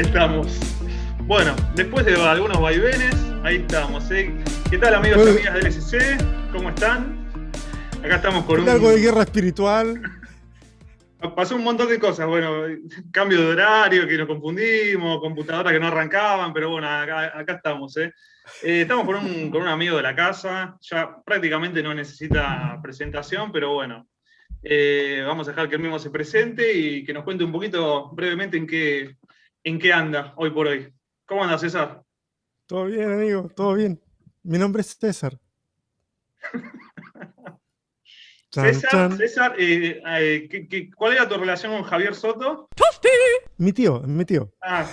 Ahí estamos. Bueno, después de algunos vaivenes, ahí estamos. ¿Qué tal, amigos y amigas del LSC? ¿Cómo están? Acá estamos con algo de guerra espiritual. Pasó un montón de cosas. Bueno, cambio de horario, que nos confundimos, computadoras que no arrancaban, pero bueno, acá estamos. Estamos con un amigo de la casa. Ya prácticamente no necesita presentación, pero bueno. Vamos a dejar que él mismo se presente y que nos cuente un poquito brevemente en qué anda hoy por hoy. ¿Cómo anda, César? Todo bien, amigo, todo bien. Mi nombre es César. Chan, César, chan. ¿cuál era tu relación con Javier Soto? Mi tío. Ah,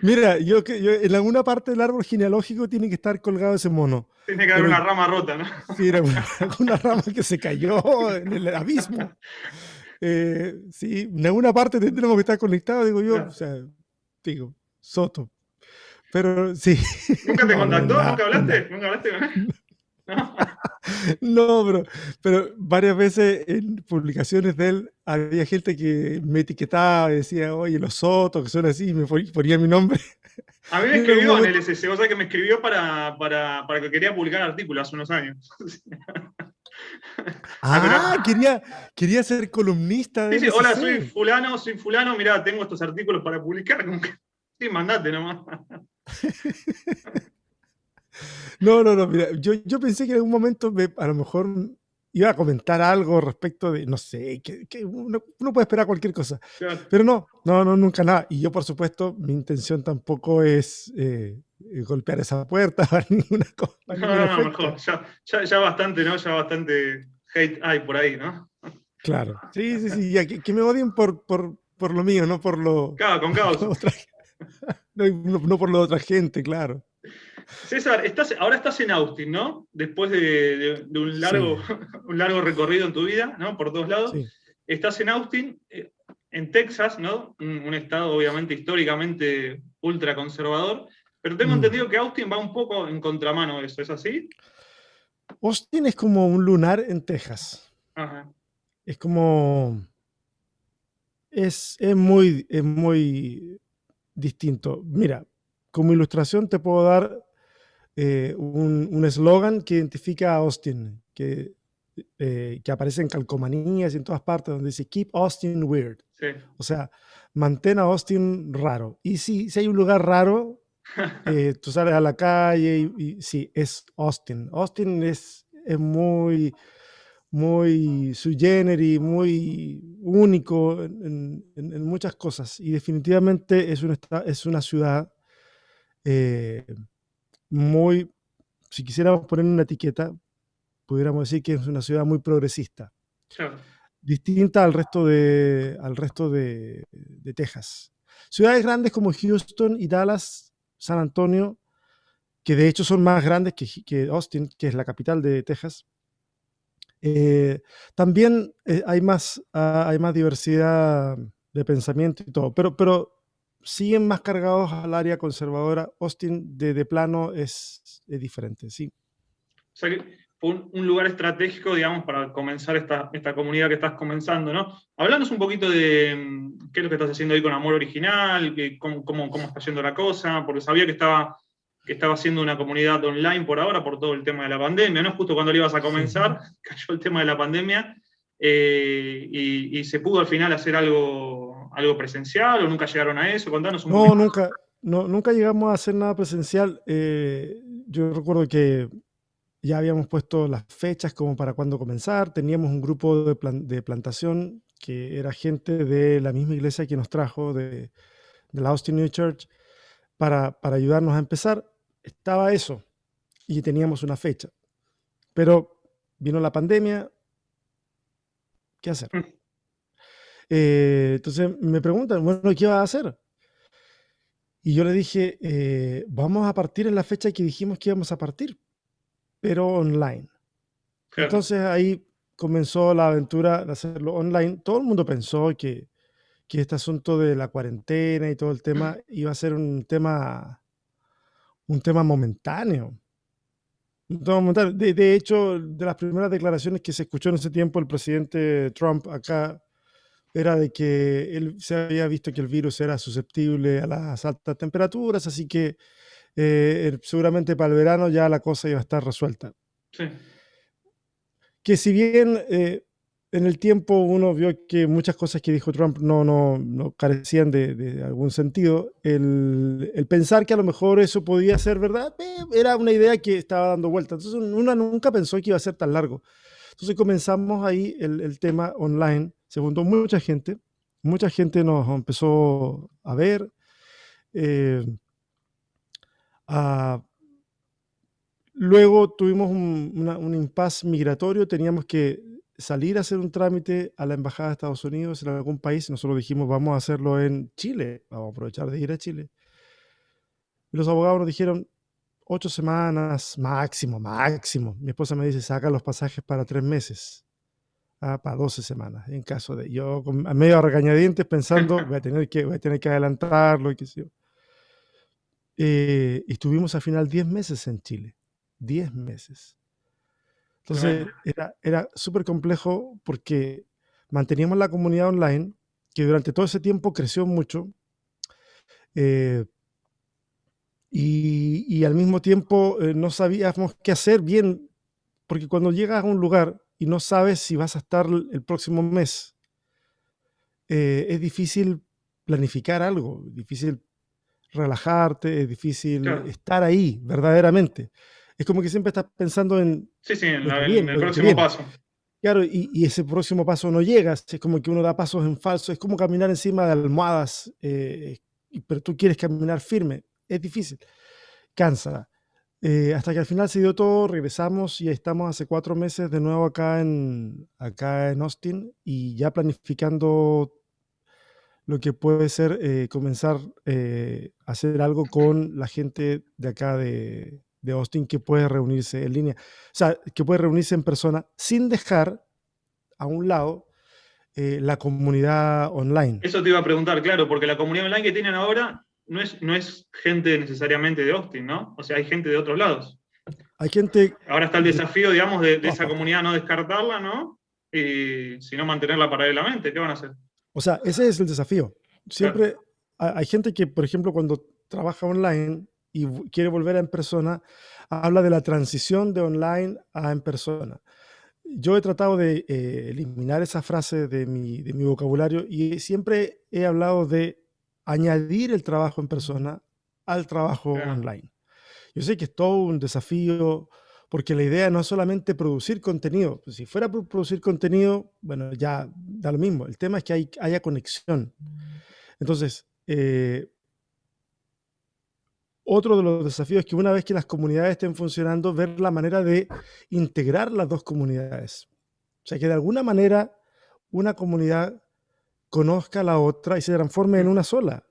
Mira, yo en alguna parte del árbol genealógico tiene que estar colgado ese mono. tiene que haber Pero una rama rota, ¿no? sí, era una rama que se cayó en el abismo. Sí, en alguna parte tendremos que estar conectados, digo yo. No. O sea, digo, Soto. Pero sí. ¿Nunca te No, no es contactó? nada. ¿Nunca No es hablaste? nada. ¿Nunca hablaste con él? ¿No? No, pero varias veces en publicaciones de él había gente que me etiquetaba y decía, oye, los Soto, que son así, y me ponía mi nombre. A mí me Y en algún escribió en el momento, SC, o sea que me escribió para que quería publicar artículos hace unos años. Pero, quería ser columnista de sí, hola, LSC. soy fulano, mirá, tengo estos artículos para publicar. Sí, mandate nomás. No, mira, yo pensé que en algún momento a lo mejor iba a comentar algo respecto de, no sé, que uno puede esperar cualquier cosa. Claro. Pero no, nunca nada. Y yo, por supuesto, mi intención tampoco es golpear esa puerta para ninguna cosa, para ningún No, efecto. mejor. Ya bastante, ¿no? Ya bastante hate hay por ahí, ¿no? Claro. Sí, ya, que me odien por lo mío, no por lo, Claro, con por causa. lo otra, no por lo de otra gente, claro. César, ahora estás en Austin, ¿no? Después de un largo, Sí, un largo recorrido en tu vida, ¿no? Por todos lados. sí. Estás en Austin, en Texas, ¿no? Un estado obviamente históricamente ultra conservador, pero tengo Mm. entendido que Austin va un poco en contramano de eso, ¿es así? Austin es como un lunar en Texas. Ajá. Es como. Es muy distinto. Mira, como ilustración te puedo dar un eslogan que identifica a Austin, que aparece en calcomanías y en todas partes, donde dice Keep Austin Weird. Sí. O sea, mantén a Austin raro. Y si hay un lugar raro, tú sales a la calle y sí, es Austin. Austin es muy sui generis, muy único en muchas cosas. Y definitivamente es una ciudad eh, muy, si quisiéramos poner una etiqueta, pudiéramos decir que es una ciudad muy progresista, Claro. distinta al resto de Texas. Ciudades grandes como Houston y Dallas, San Antonio, que de hecho son más grandes que Austin, que es la capital de Texas. También hay más diversidad de pensamiento y todo, pero siguen más cargados al área conservadora. Austin de plano es diferente, sí. O sea que fue un lugar estratégico, digamos, para comenzar esta comunidad que estás comenzando, ¿no? Hablanos un poquito de qué es lo que estás haciendo ahí con Amor Original, cómo está yendo la cosa, porque sabía que estaba haciendo una comunidad online por ahora, por todo el tema de la pandemia, ¿no? Justo cuando lo ibas a Sí. comenzar, cayó el tema de la pandemia, y se pudo al final hacer algo presencial, o nunca llegaron a eso. Contanos un No, poquito. nunca llegamos a hacer nada presencial. Yo recuerdo que ya habíamos puesto las fechas como para cuándo comenzar. Teníamos un grupo de plantación que era gente de la misma iglesia que nos trajo, de la Austin New Church, para ayudarnos a empezar. Estaba eso y teníamos una fecha. Pero vino la pandemia, ¿qué hacer? Entonces me preguntan, bueno, ¿qué vas a hacer? Y yo le dije, vamos a partir en la fecha que dijimos que íbamos a partir, pero online. Claro. Entonces ahí comenzó la aventura de hacerlo online. Todo el mundo pensó que este asunto de la cuarentena y todo el tema iba a ser un tema momentáneo. De hecho, de las primeras declaraciones que se escuchó en ese tiempo, el presidente Trump acá era de que se había visto que el virus era susceptible a las altas temperaturas, así que seguramente para el verano ya la cosa iba a estar resuelta. Sí, Que si bien en el tiempo uno vio que muchas cosas que dijo Trump no carecían de algún sentido, el pensar que a lo mejor eso podía ser verdad, era una idea que estaba dando vuelta. Entonces uno nunca pensó que iba a ser tan largo. Entonces comenzamos ahí el tema online, se juntó mucha gente nos empezó a ver, eh, a luego tuvimos un impasse migratorio, teníamos que salir a hacer un trámite a la embajada de Estados Unidos en algún país. Nosotros dijimos, vamos a hacerlo en Chile, vamos a aprovechar de ir a Chile. Y los abogados nos dijeron 8 semanas, máximo, máximo. Mi esposa me dice, saca los pasajes para 3 meses, para 12 semanas, en caso de. Yo a medio a regañadientes pensando, voy a tener que adelantarlo y qué sé yo. Y estuvimos al final 10 meses en Chile, 10 meses. tremendo. Entonces era súper complejo porque manteníamos la comunidad online, que durante todo ese tiempo creció mucho, eh, y al mismo tiempo no sabíamos qué hacer bien, porque cuando llegas a un lugar y no sabes si vas a estar el próximo mes, es difícil planificar algo, difícil relajarte, es difícil Claro. estar ahí verdaderamente. Es como que siempre estás pensando en Sí, sí, lo que en viene, el lo que próximo viene. paso. Claro, y ese próximo paso no llega, es como que uno da pasos en falso, es como caminar encima de almohadas, pero tú quieres caminar firme, es difícil, cansa. Hasta que al final se dio todo, regresamos y estamos hace 4 meses de nuevo acá en Austin y ya planificando lo que puede ser comenzar a hacer algo con la gente de acá de Austin que puede reunirse en línea, o sea, que puede reunirse en persona sin dejar a un lado la comunidad online. Eso te iba a preguntar, claro, porque la comunidad online que tienen ahora no es gente necesariamente de Austin, ¿no? O sea, hay gente de otros lados. Hay gente Ahora está el de desafío, digamos, de todas esa partes. comunidad no descartarla, ¿no? Y sino mantenerla paralelamente. ¿Qué van a hacer? O sea, ese es el desafío. Claro, Siempre hay gente que, por ejemplo, cuando trabaja online y quiere volver a en persona, habla de la transición de online a en persona. Yo he tratado de eliminar esa frase de mi vocabulario y siempre he hablado de añadir el trabajo en persona al trabajo claro. online. Yo sé que es todo un desafío, porque la idea no es solamente producir contenido. Pues, si fuera por producir contenido, bueno, ya da lo mismo. El tema es que haya conexión. Entonces, otro de los desafíos es que una vez que las comunidades estén funcionando, ver la manera de integrar las dos comunidades. O sea, que de alguna manera una comunidad conozca a la otra y se transforme en Mm. una sola.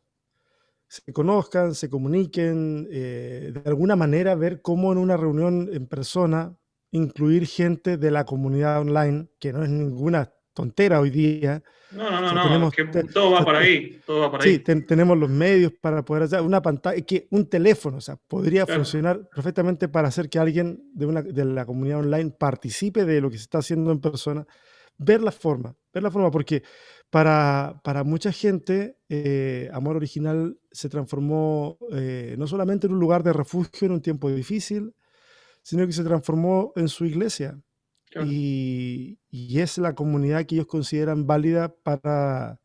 Se conozcan, se comuniquen, de alguna manera ver cómo en una reunión en persona incluir gente de la comunidad online, que no es ninguna tontera hoy día. No, no, O no, sea, no, es tenemos, que te- todo va te- para te- ahí, todo va para sí, ahí. tenemos los medios para poder hacer una pantalla, que un teléfono, o sea, podría Claro. funcionar perfectamente para hacer que alguien de la comunidad online participe de lo que se está haciendo en persona, ver la forma, porque para mucha gente, Amor Original se transformó no solamente en un lugar de refugio en un tiempo difícil, sino que se transformó en su iglesia Claro. y es la comunidad que ellos consideran válida para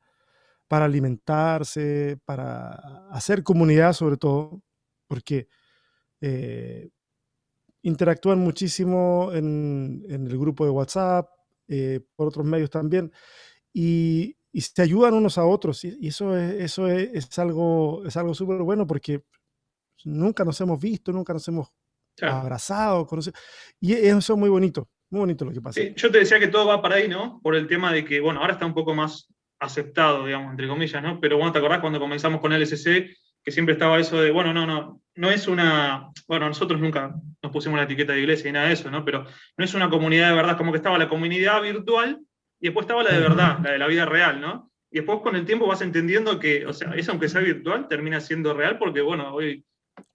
alimentarse, para hacer comunidad sobre todo, porque eh, interactúan muchísimo en el grupo de WhatsApp, por otros medios también, y se ayudan unos a otros, y es algo súper bueno porque nunca nos hemos visto, nunca nos hemos Claro. abrazado, y eso es muy bonito lo que pasa Sí, ahí. yo te decía que todo va para ahí, ¿no? Por el tema de que, bueno, ahora está un poco más aceptado, digamos, entre comillas, ¿no? Pero bueno, ¿te acordás cuando comenzamos con LSC, que siempre estaba eso de, bueno, no es una, bueno, nosotros nunca nos pusimos la etiqueta de iglesia y nada de eso, ¿no? Pero no es una comunidad de verdad, como que estaba la comunidad virtual y después estaba la de Mm. verdad, la de la vida real, ¿no? Y después con el tiempo vas entendiendo que, o sea, eso aunque sea virtual, termina siendo real porque, bueno, hoy,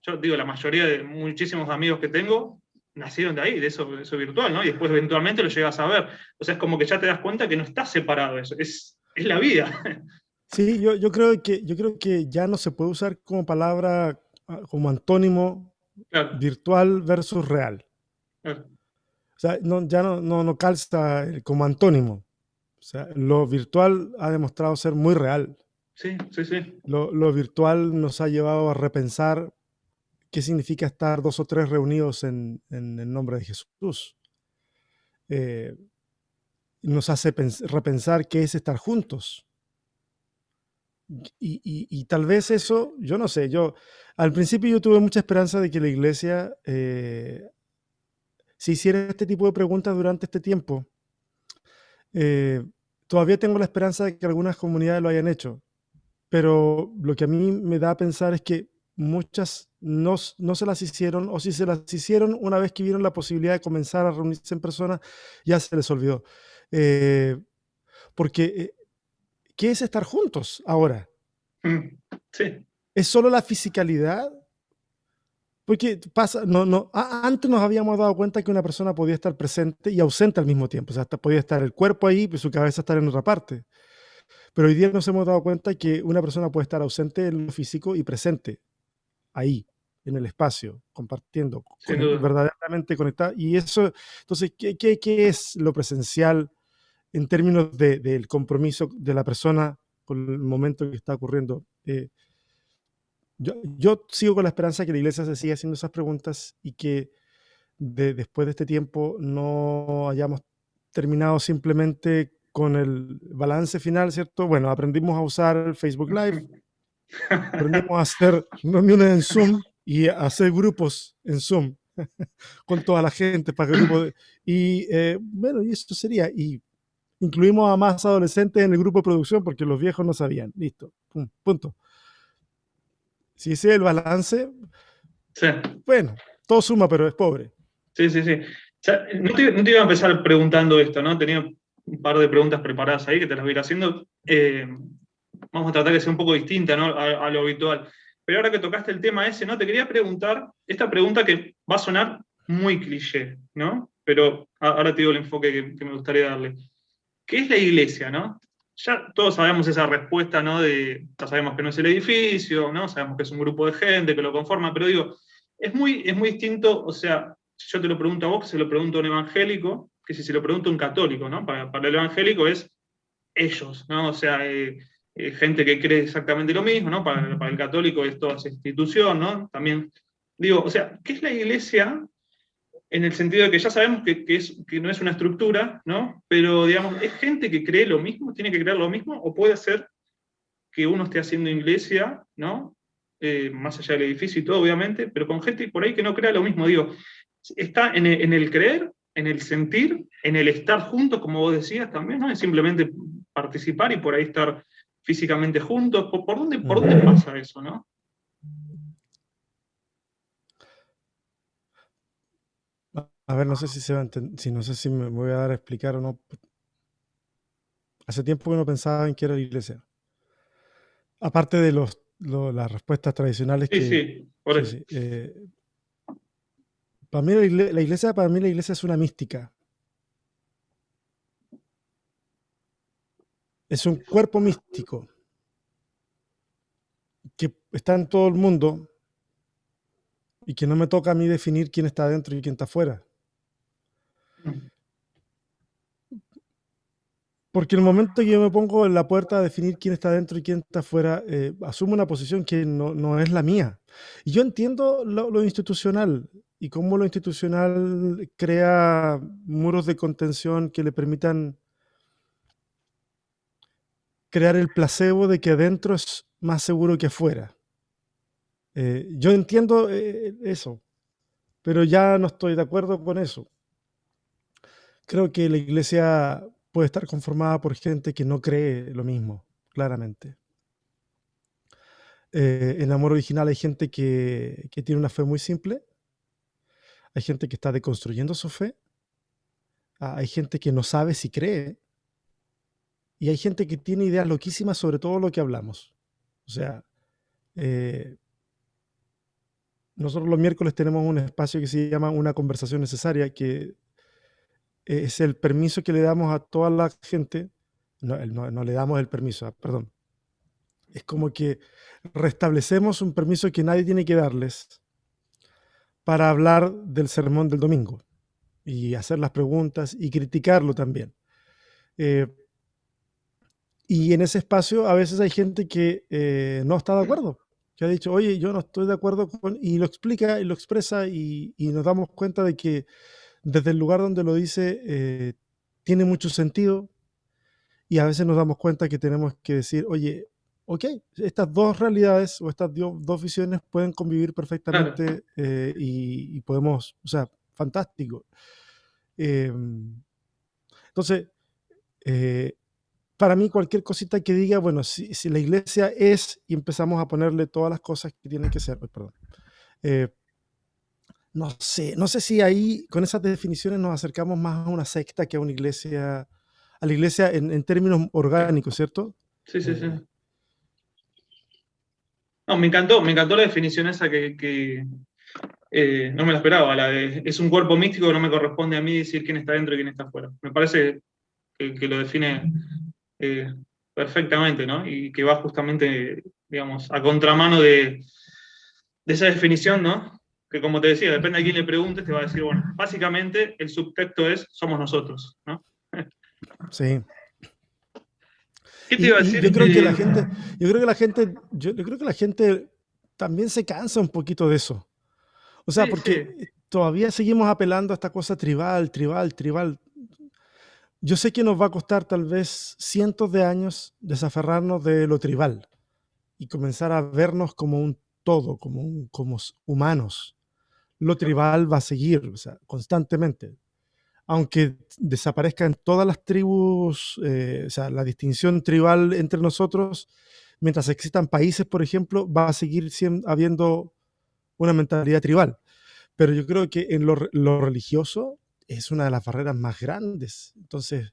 yo digo, la mayoría de muchísimos amigos que tengo nacieron de ahí, de eso virtual, ¿no? Y después eventualmente lo llegas a ver. O sea, es como que ya te das cuenta que no está separado eso. es la vida. Sí, yo creo que ya no se puede usar como palabra, como antónimo Claro, virtual versus real. claro. O sea, ya no calza como antónimo. O sea, lo virtual ha demostrado ser muy real. Sí, sí, sí. Lo virtual nos ha llevado a repensar qué significa estar dos o tres reunidos en el nombre de Jesús. Eh, Nos hace repensar qué es estar juntos. Y tal vez eso, yo no sé, al principio yo tuve mucha esperanza de que la iglesia se hiciera este tipo de preguntas durante este tiempo. Eh, Todavía tengo la esperanza de que algunas comunidades lo hayan hecho, pero lo que a mí me da a pensar es que muchas no se las hicieron, o si se las hicieron una vez que vieron la posibilidad de comenzar a reunirse en persona, ya se les olvidó. Eh, Porque, ¿qué es estar juntos ahora? Mm, sí, ¿Es solo la fisicalidad? Porque pasa, antes nos habíamos dado cuenta que una persona podía estar presente y ausente al mismo tiempo. O sea, hasta podía estar el cuerpo ahí, pero su cabeza estar en otra parte. Pero hoy día nos hemos dado cuenta que una persona puede estar ausente en lo físico y presente ahí, en el espacio, compartiendo, sin duda. verdaderamente conectada. Y eso, entonces, ¿qué es lo presencial en términos del compromiso de la persona con el momento que está ocurriendo? Yo sigo con la esperanza que la iglesia se siga haciendo esas preguntas y que después de este tiempo no hayamos terminado simplemente con el balance final, ¿cierto? Bueno, aprendimos a usar el Facebook Live, aprendimos a hacer reuniones en Zoom y a hacer grupos en Zoom con toda la gente para bueno, y eso sería. Y incluimos a más adolescentes en el grupo de producción porque los viejos no sabían. Listo, pum, punto. Si ese es el balance, Sí, bueno, todo suma, pero es pobre. sí, sí, sí. O sea, no te iba a empezar preguntando esto, ¿no? Tenía un par de preguntas preparadas ahí que te las voy a ir haciendo. Vamos a tratar de ser un poco distinta, ¿no? A lo habitual. Pero ahora que tocaste el tema ese, ¿no? Te quería preguntar, esta pregunta que va a sonar muy cliché, ¿no? Pero ahora te digo el enfoque que me gustaría darle. ¿Qué es la iglesia, no? Ya todos sabemos esa respuesta, ¿no? Ya sabemos que no es el edificio, ¿no? Sabemos que es un grupo de gente que lo conforma, pero digo, es muy distinto, o sea, si yo te lo pregunto a vos, que se lo pregunto a un evangélico, que si se lo pregunto a un católico, ¿no? Para el evangélico es ellos, ¿no? O sea, gente que cree exactamente lo mismo, ¿no? Para el católico es toda esa institución, ¿no? También, digo, o sea, ¿qué es la iglesia en el sentido de que ya sabemos que no es una estructura, ¿no? Pero, digamos, ¿es gente que cree lo mismo, tiene que creer lo mismo, o puede ser que uno esté haciendo iglesia, ¿no? Más allá del edificio y todo, obviamente, pero con gente por ahí que no crea lo mismo. Digo, está en el creer, en el sentir, en el estar juntos, como vos decías también, ¿no? Es simplemente participar y por ahí estar físicamente juntos. ¿Por dónde Mm. pasa eso, no? A ver, no sé si se va a si no sé si me voy a dar a explicar o no. Hace tiempo que no pensaba en qué era la iglesia. Aparte de las respuestas tradicionales Sí, que, sí, por sí, eso. sí. Para mí la iglesia es una mística. Es un cuerpo místico que está en todo el mundo y que no me toca a mí definir quién está dentro y quién está afuera. Porque en el momento que yo me pongo en la puerta a definir quién está dentro y quién está afuera, asumo una posición que no es la mía. Y yo entiendo lo institucional y cómo lo institucional crea muros de contención que le permitan crear el placebo de que adentro es más seguro que afuera. Yo entiendo eso, pero ya no estoy de acuerdo con eso. Creo que la iglesia puede estar conformada por gente que no cree lo mismo, claramente. En Amor Original hay gente que tiene una fe muy simple, hay gente que está deconstruyendo su fe, hay gente que no sabe si cree, y hay gente que tiene ideas loquísimas sobre todo lo que hablamos. O sea, eh, nosotros los miércoles tenemos un espacio que se llama Una conversación necesaria, que es el permiso que le damos a toda la gente no le damos el permiso, perdón. Es como que restablecemos un permiso que nadie tiene que darles para hablar del sermón del domingo y hacer las preguntas y criticarlo también. Eh, y en ese espacio a veces hay gente que no está de acuerdo, que ha dicho, oye, yo no estoy de acuerdo con, y lo explica y lo expresa y nos damos cuenta de que desde el lugar donde lo dice tiene mucho sentido y a veces nos damos cuenta que tenemos que decir, oye, ok, estas dos realidades o estas dos visiones pueden convivir Claro, perfectamente y podemos, o sea, fantástico. Eh, entonces, eh, para mí cualquier cosita que diga, bueno, si la iglesia es y empezamos a ponerle todas las cosas que tienen que ser, perdón, eh, no sé si ahí con esas definiciones nos acercamos más a una secta que a la iglesia en términos orgánicos, ¿cierto? sí, sí, sí. Eh, No, me encantó la definición esa que no me la esperaba, la de es un cuerpo místico que no me corresponde a mí decir quién está dentro y quién está afuera. Me parece que lo define eh, perfectamente, ¿no? Y que va justamente, digamos, a contramano de esa definición, ¿no? Que como te decía, depende a quién le preguntes, te va a decir, bueno, básicamente el subtexto es somos nosotros, ¿no? sí. ¿Qué te iba a Y decir? yo creo que la gente, yo creo que la gente también se cansa un poquito de eso. O sea, Sí, porque sí. todavía seguimos apelando a esta cosa tribal, tribal, tribal. Yo sé que nos va a costar tal vez cientos de años desaferrarnos de lo tribal y comenzar a vernos como un todo, como humanos. Lo tribal va a seguir, o sea, constantemente. Aunque desaparezcan todas las tribus, o sea, la distinción tribal entre nosotros, mientras existan países, por ejemplo, va a seguir habiendo una mentalidad tribal. Pero yo creo que en lo religioso es una de las barreras más grandes. Entonces,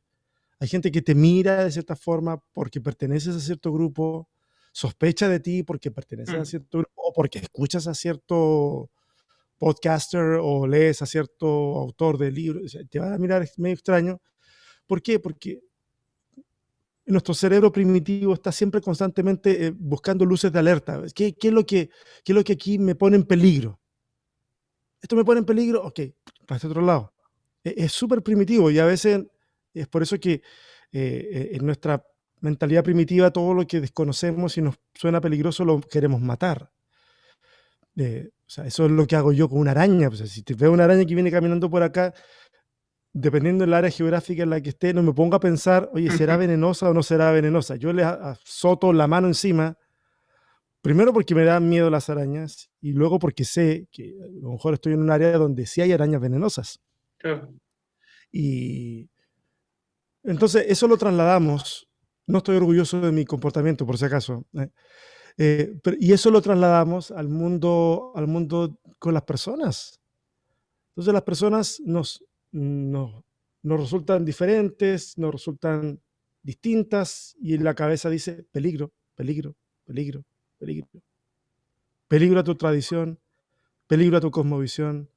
hay gente que te mira de cierta forma porque perteneces a cierto grupo, sospecha de ti porque perteneces a Mm. cierto grupo o porque escuchas a cierto podcaster o lees a cierto autor de libros. O sea, te van a mirar medio extraño. ¿Por qué? Porque nuestro cerebro primitivo está siempre constantemente buscando luces de alerta. ¿Qué es lo que aquí me pone en peligro? ¿Esto me pone en peligro? Ok, para este otro lado. Es súper primitivo y a veces es por eso que en nuestra mentalidad primitiva todo lo que desconocemos y nos suena peligroso lo queremos matar. O sea, eso es lo que hago yo con una araña. O sea, si te veo una araña que viene caminando por acá, dependiendo del área geográfica en la que esté, no me pongo a pensar, oye, ¿será venenosa o no será venenosa? Yo le azoto la mano encima, primero porque me dan miedo las arañas y luego porque sé que a lo mejor estoy en un área donde sí hay arañas venenosas. Claro. Y entonces eso lo trasladamos. No estoy orgulloso de mi comportamiento, por si acaso. Y eso lo trasladamos al mundo con las personas. Entonces las personas nos, nos resultan diferentes, nos resultan distintas y en la cabeza dice peligro, peligro, peligro, peligro. Peligro a tu tradición, peligro a tu cosmovisión,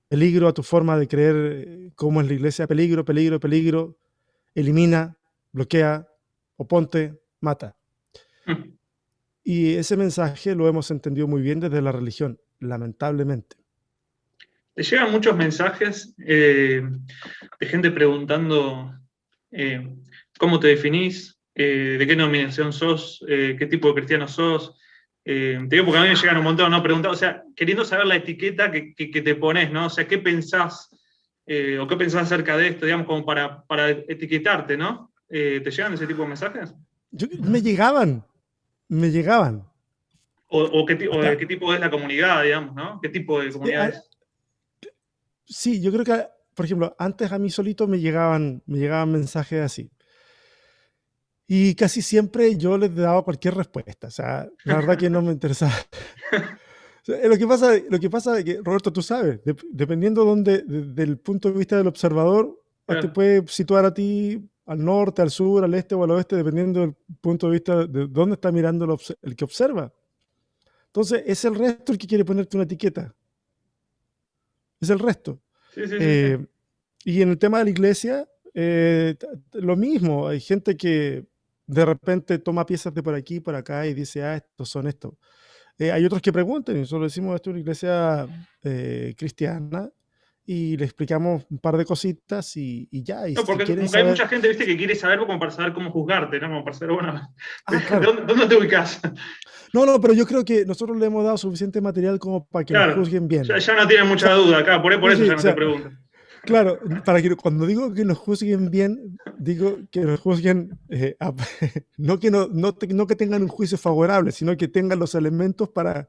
peligro a tu forma de creer cómo es la iglesia, peligro, peligro, peligro. Elimina, bloquea, oponte, mata. Mm. Y ese mensaje lo hemos entendido muy bien desde la religión, lamentablemente. Te llegan muchos mensajes de gente preguntando eh, cómo te definís, de qué denominación sos, qué tipo de cristiano sos. Te digo porque a mí me llegan un montón, ¿no? Preguntando, o sea, queriendo saber la etiqueta que te pones, ¿no? O sea, qué pensás o qué pensás acerca de esto, digamos, como para etiquetarte, ¿no? ¿Te llegan ese tipo de mensajes? Me llegaban. O de Hasta, qué tipo es la comunidad, digamos, ¿no? ¿Qué tipo de eh, comunidad a- es? sí, yo creo que, por ejemplo, antes a mí solito me llegaban mensajes así. Y casi siempre yo les daba cualquier respuesta. O sea, la verdad que no me interesaba. O sea, lo que pasa es que, Roberto, tú sabes, dependiendo del punto de vista del observador, te Claro. puede situar a ti al norte, al sur, al este o al oeste, dependiendo del punto de vista de dónde está mirando el que observa. Entonces, es el resto el que quiere ponerte una etiqueta. Es el resto. Sí, sí, sí, sí. Eh, y en el tema de la iglesia, Lo mismo, hay gente que de repente toma piezas de por aquí y por acá y dice, ah, estos son estos. Hay otros que preguntan, y nosotros decimos, esto es una iglesia cristiana, y le explicamos un par de cositas y ya, y No, si porque quieren como que hay saber, mucha gente, viste, que quiere saber como para saber cómo juzgarte, ¿no? Como para saber, bueno, claro. ¿dónde te ubicas? No, no, pero yo creo que nosotros le hemos dado suficiente material como para que nos Claro, juzguen ya, bien. ya no tienen O sea, mucha duda acá, por sí, eso sí, ya o no te sea, pregunto. claro, para que cuando digo que nos juzguen bien, digo que nos juzguen, no que, no que tengan un juicio favorable, sino que tengan los elementos para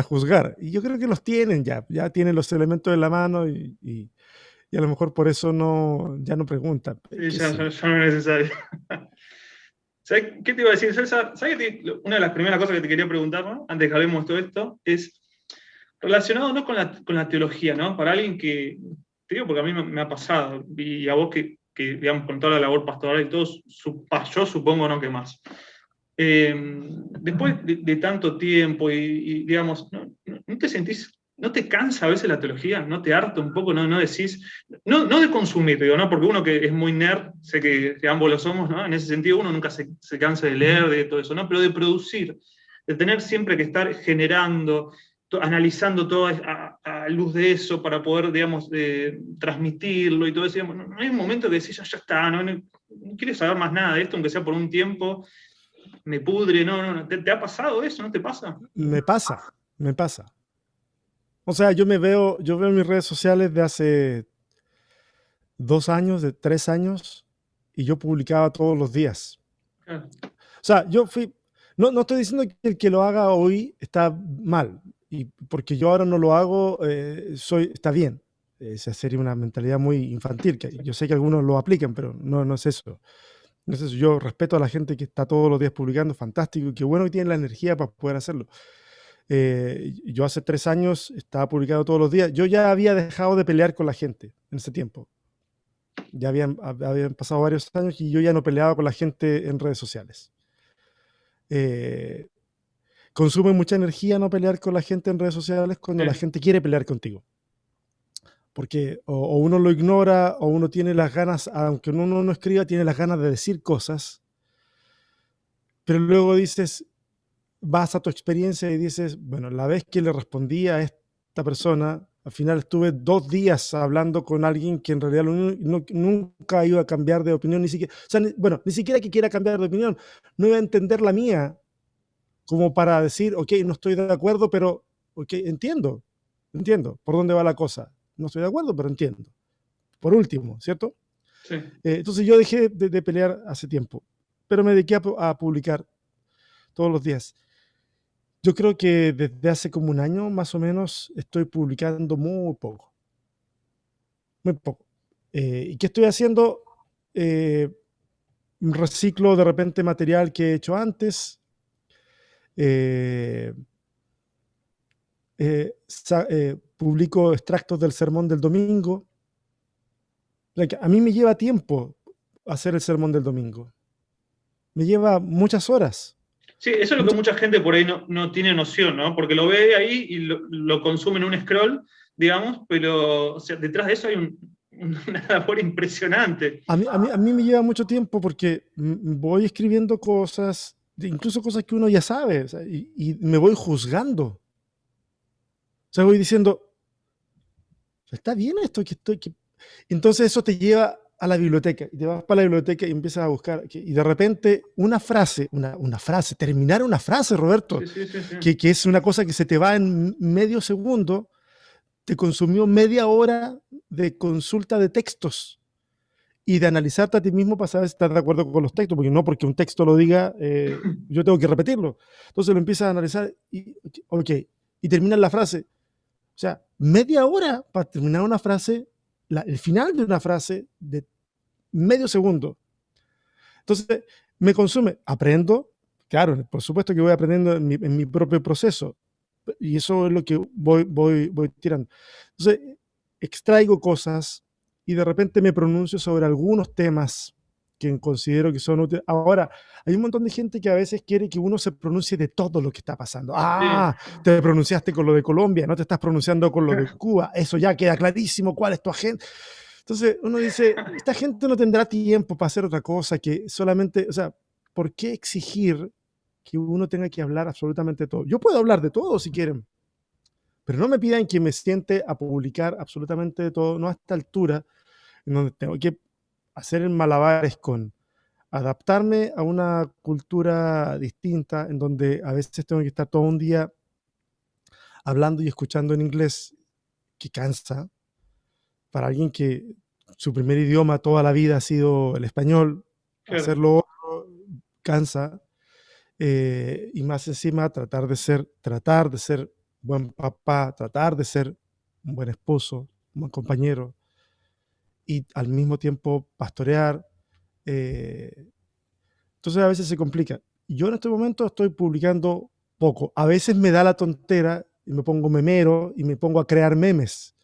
juzgar. Y yo creo que los tienen ya tienen los elementos en la mano y a lo mejor por eso ya no preguntan. Sí, ¿Qué ya, sé yo? ya no es necesario. ¿Sabes qué te iba a decir, César? ¿Sabes una de las primeras cosas que te quería preguntar, ¿no? Antes que hablemos de todo esto, es relacionado, ¿no? con la teología, ¿no? Para alguien que, te digo porque a mí me ha pasado, y a vos que, digamos, con toda la labor pastoral y todo, yo supongo, ¿no? Que más. Después de tanto tiempo digamos, ¿no te sentís, no te cansa a veces la teología? ¿No te harta un poco? ¿No decís, no de consumir, digo, ¿no? Porque uno que es muy nerd, sé que ambos lo somos, ¿no? En ese sentido uno nunca se cansa de leer, de todo eso, ¿no? Pero de producir, de tener siempre que estar generando, analizando todo a luz de eso para poder, digamos, transmitirlo y todo eso. Digamos, no hay un momento que decís, ya está, no quieres saber más nada de esto, aunque sea por un tiempo, me pudre, no. ¿Te ha pasado eso? ¿No te pasa? Me pasa, me pasa. O sea, yo veo mis redes sociales de hace 2 años, de 3 años, y yo publicaba todos los días. Claro. O sea, no estoy diciendo que el que lo haga hoy está mal, y porque yo ahora no lo hago, está bien. Esa sería una mentalidad muy infantil, que yo sé que algunos lo aplican, pero no es eso. No es eso. Yo respeto a la gente que está todos los días publicando, fantástico, y qué bueno que tienen la energía para poder hacerlo. Yo hace 3 años estaba publicando todos los días. Yo ya había dejado de pelear con la gente en ese tiempo. Ya habían pasado varios años y yo ya no peleaba con la gente en redes sociales. Consume mucha energía no pelear con la gente en redes sociales cuando la Sí. gente quiere pelear contigo. Porque o uno lo ignora o uno tiene las ganas, aunque uno no escriba, tiene las ganas de decir cosas, pero luego dices, vas a tu experiencia y dices, bueno, la vez que le respondí a esta persona, al final estuve 2 días hablando con alguien que en realidad nunca iba a cambiar de opinión, ni siquiera, o sea, ni siquiera que quiera cambiar de opinión, no iba a entender la mía como para decir, ok, no estoy de acuerdo, pero, ok, entiendo por dónde va la cosa. No estoy de acuerdo, pero entiendo. Por último, ¿cierto? Sí. Entonces yo dejé de pelear hace tiempo, pero me dediqué a publicar todos los días. Yo creo que desde hace como un año más o menos estoy publicando muy poco, muy poco. ¿Y qué estoy haciendo? Eh, Reciclo de repente material que he hecho antes. Eh, Publico extractos del sermón del domingo. O sea, que a mí me lleva tiempo hacer el sermón del domingo. Me lleva muchas horas. Sí, eso es lo que Muchas, mucha gente por ahí no tiene noción, ¿no? Porque lo ve ahí y lo consume en un scroll, digamos, pero o sea, detrás de eso hay una labor impresionante. a mí me lleva mucho tiempo porque voy escribiendo cosas, incluso cosas que uno ya sabe, o sea, y me voy juzgando. O sea, voy diciendo, ¿está bien esto que estoy? Entonces eso te lleva a la biblioteca, y te vas para la biblioteca y empiezas a buscar, y de repente una frase, terminar una frase, Roberto, Sí, sí, sí, sí. que es una cosa que se te va en medio segundo, te consumió media hora de consulta de textos y de analizarte a ti mismo para saber si estás de acuerdo con los textos, porque no porque un texto lo diga, yo tengo que repetirlo. Entonces lo empiezas a analizar y, ok, y terminas la frase. O sea, media hora para terminar una frase, el final de una frase de medio segundo. Entonces, me consume, aprendo, claro, por supuesto que voy aprendiendo en mi propio proceso, y eso es lo que voy tirando. Entonces, extraigo cosas y de repente me pronuncio sobre algunos temas que considero que son útiles. Ahora, hay un montón de gente que a veces quiere que uno se pronuncie de todo lo que está pasando. Sí. Ah, te pronunciaste con lo de Colombia, no te estás pronunciando con lo de Cuba. Eso ya queda clarísimo cuál es tu agenda. Entonces uno dice, esta gente no tendrá tiempo para hacer otra cosa que solamente, o sea, ¿por qué exigir que uno tenga que hablar absolutamente todo? Yo puedo hablar de todo si quieren, pero no me pidan que me siente a publicar absolutamente de todo, no a esta altura, en donde tengo que hacer malabares con adaptarme a una cultura distinta, en donde a veces tengo que estar todo un día hablando y escuchando en inglés, que cansa. Para alguien que su primer idioma toda la vida ha sido el español, Claro. hacerlo otro cansa. Y más encima tratar de ser buen papá, tratar de ser un buen esposo, un buen compañero, y al mismo tiempo pastorear. eh, entonces a veces se complica. Yo en este momento estoy publicando poco. A veces me da la tontera y me pongo memero y me pongo a crear memes.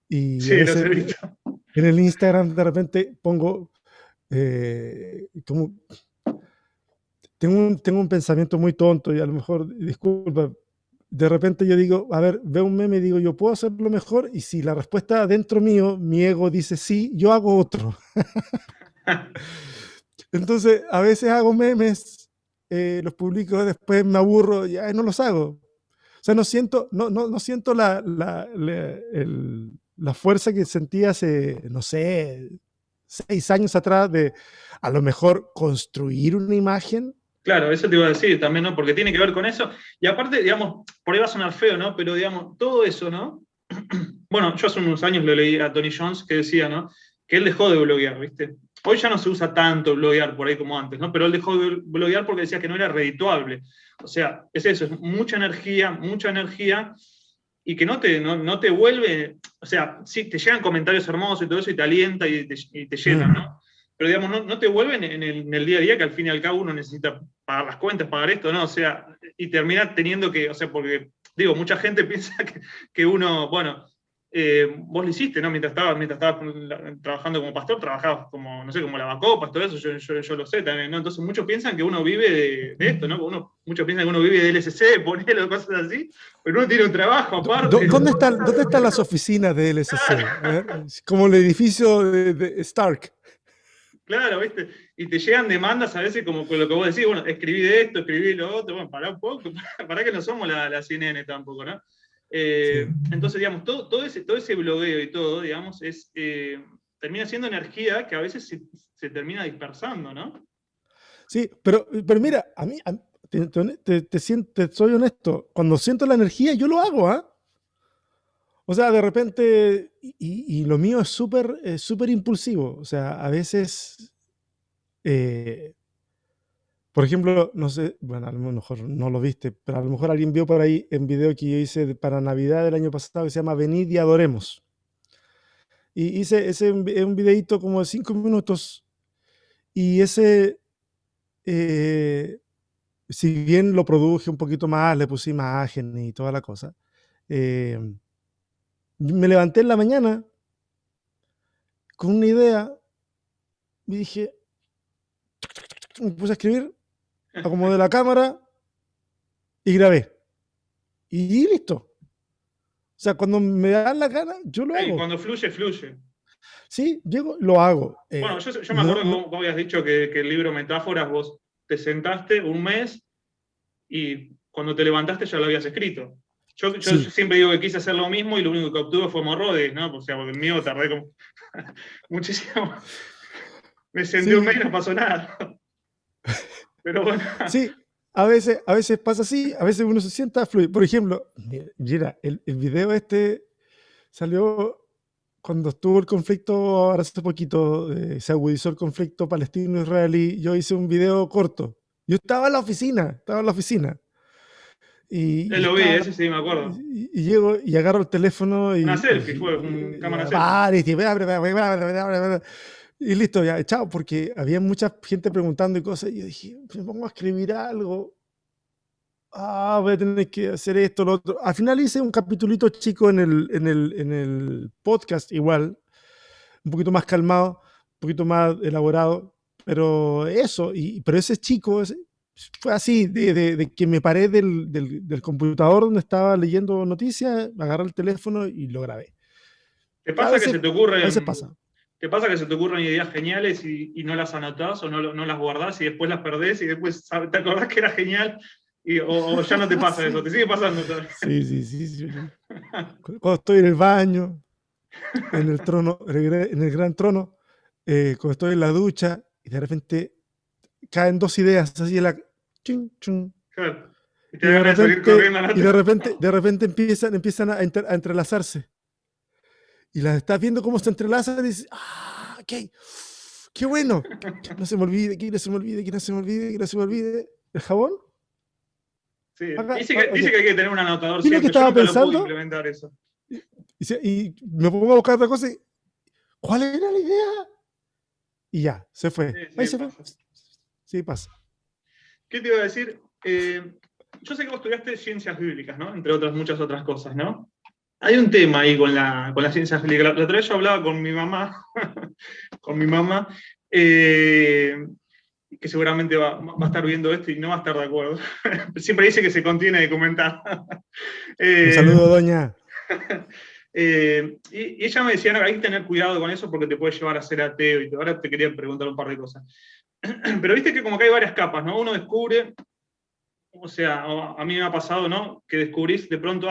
Y a Sí, los veces he visto. en el Instagram de repente pongo como tengo un pensamiento muy tonto y a lo mejor, disculpa, de repente yo digo, a ver, veo un meme y digo, yo puedo hacerlo mejor, y si la respuesta dentro mío, mi ego dice sí, yo hago otro. Entonces, a veces hago memes, los publico, después me aburro, ya no los hago. O sea, no siento la fuerza que sentía hace, no sé, 6 años atrás de a lo mejor construir una imagen. Claro, eso te iba a decir también, ¿no? Porque tiene que ver con eso. Y aparte, digamos, por ahí va a sonar feo, ¿no? Pero, digamos, todo eso, ¿no? Bueno, yo hace unos años lo leí a Tony Jones que decía, ¿no? Que él dejó de bloguear, ¿viste? Hoy ya no se usa tanto bloguear por ahí como antes, ¿no? Pero él dejó de bloguear porque decía que no era redituable. O sea, es eso, es mucha energía, y que no te vuelve, o sea, sí, te llegan comentarios hermosos y todo eso y te alienta y te llenan, ¿no? Pero digamos, no te vuelven en el día a día, que al fin y al cabo uno necesita pagar las cuentas, pagar esto, ¿no? O sea, y termina teniendo que, o sea, porque, digo, mucha gente piensa que uno, bueno, vos lo hiciste, ¿no? Mientras estabas trabajando como pastor, trabajabas como, no sé, como lavacopas, todo eso, yo lo sé también, ¿no? Entonces muchos piensan que uno vive de esto, ¿no? Muchos piensan que uno vive de LSC, ponelo, cosas así, pero uno tiene un trabajo aparte. ¿Dónde están las oficinas de LSC? A ver, como el edificio de Stark. Claro, ¿viste? Y te llegan demandas a veces como con lo que vos decís, bueno, escribí de esto, escribí lo otro, bueno, pará un poco, pará que no somos la CNN tampoco, ¿no? Sí. Entonces, digamos, todo ese blogueo y todo, digamos, termina siendo energía que a veces se termina dispersando, ¿no? Sí, pero mira, soy honesto, cuando siento la energía, yo lo hago, ¿ah? O sea, de repente, y lo mío es súper impulsivo. O sea, a veces, eh, por ejemplo, no sé, bueno, a lo mejor no lo viste, pero a lo mejor alguien vio por ahí en video que yo hice para Navidad del año pasado que se llama Venid y adoremos. Y hice un videito como de 5 minutos, y ese, eh, si bien lo produje un poquito más, le puse imágenes y toda la cosa, eh, me levanté en la mañana con una idea y dije, me puse a escribir, acomodé la cámara y grabé. Y listo. O sea, cuando me dan la gana, yo lo Y hago. cuando fluye, fluye. Sí, llego, lo hago. Bueno, yo me No, acuerdo que no, vos habías dicho que el libro Metáforas vos te sentaste un mes y cuando te levantaste ya lo habías escrito. Yo sí, siempre digo que quise hacer lo mismo y lo único que obtuve fue hemorroides, ¿no? O sea, porque el mío tardé como muchísimo. Me senté un mes y sí, no pasó nada. Pero bueno, sí. A veces pasa así, a veces uno se sienta fluir. Por ejemplo, mira, el video este salió cuando estuvo el conflicto, ahora hace poquito, se agudizó el conflicto palestino-israelí. Yo hice un video corto. Yo estaba en la oficina. Y lo vi, estaba ese sí me acuerdo. y llego y agarro el teléfono Una selfie fue, con y cámara selfie. vale, y listo, ya, chao, porque había mucha gente preguntando y cosas, y yo dije, me pongo a escribir algo, voy a tener que hacer esto, lo otro. Al final hice un capitulito chico en el podcast igual, un poquito más calmado, un poquito más elaborado, pero eso, pero ese chico, fue así, de que me paré del computador donde estaba leyendo noticias, agarré el teléfono y lo grabé. ¿Te A pasa que veces, se te a veces ocurren, pasa. te pasa que se te ocurren ideas geniales y no las anotás o no las guardás y después las perdés y después te acordás que era genial o ya no te pasa eso? Sí, ¿Te sigue pasando todavía? sí, sí, sí, sí. Cuando estoy en el baño, en el trono, en el gran trono, cuando estoy en la ducha y de repente caen dos ideas así en la... Chun, chun, Claro. Y te y da ganas de salir corriendo a la de repente empiezan a entrelazarse. Y las estás viendo cómo se entrelazan y dices, ¡ah, ok! ¡Qué bueno! Que no se me olvide, que no se me olvide, que no se me olvide, que no se me olvide. ¿El jabón? Sí. Acá, ok. Dice que hay que tener un anotador ¿Y lo que siempre. Yo estaba nunca lo pude pensando? implementar eso. Y me pongo a buscar otra cosa y, ¿cuál era la idea? Y ya, se fue. Sí, Ahí sí, se fue. pasa. Sí, pasa. ¿Qué te iba a decir? Yo sé que vos estudiaste ciencias bíblicas, ¿no? Entre otras, muchas otras cosas, ¿no? Hay un tema ahí con las ciencias bíblicas. La otra vez yo hablaba con mi mamá, con mi mamá, que seguramente va a estar viendo esto y no va a estar de acuerdo. Siempre dice que se contiene de comentar. Un Eh, saludo, doña. y ella me decía, no, hay que tener cuidado con eso porque te puede llevar a ser ateo. Y ahora te quería preguntar un par de cosas. Pero viste que como que hay varias capas, ¿no? Uno descubre, o sea, a mí me ha pasado, ¿no? Que descubrís de pronto,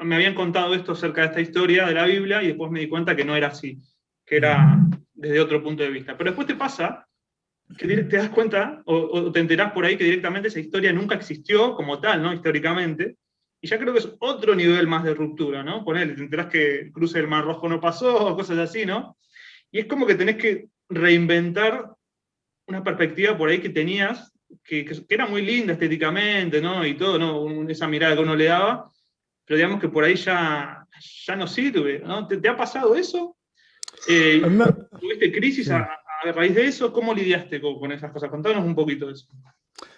me habían contado esto acerca de esta historia de la Biblia y después me di cuenta que no era así, que era desde otro punto de vista. Pero después te pasa que te das cuenta o te enterás por ahí que directamente esa historia nunca existió como tal, ¿no? Históricamente. Y ya creo que es otro nivel más de ruptura, ¿no? Ponele, te enterás que el cruce del Mar Rojo no pasó, o cosas así, ¿no? Y es como que tenés que reinventar una perspectiva por ahí que tenías, que era muy linda estéticamente, ¿no? Y todo, ¿no? Esa mirada que uno le daba, pero digamos que por ahí ya no sirve, ¿no? ¿Te ha pasado eso? A mí me- ¿Tuviste crisis sí, a raíz de eso? ¿Cómo lidiaste con esas cosas? Contanos un poquito de eso.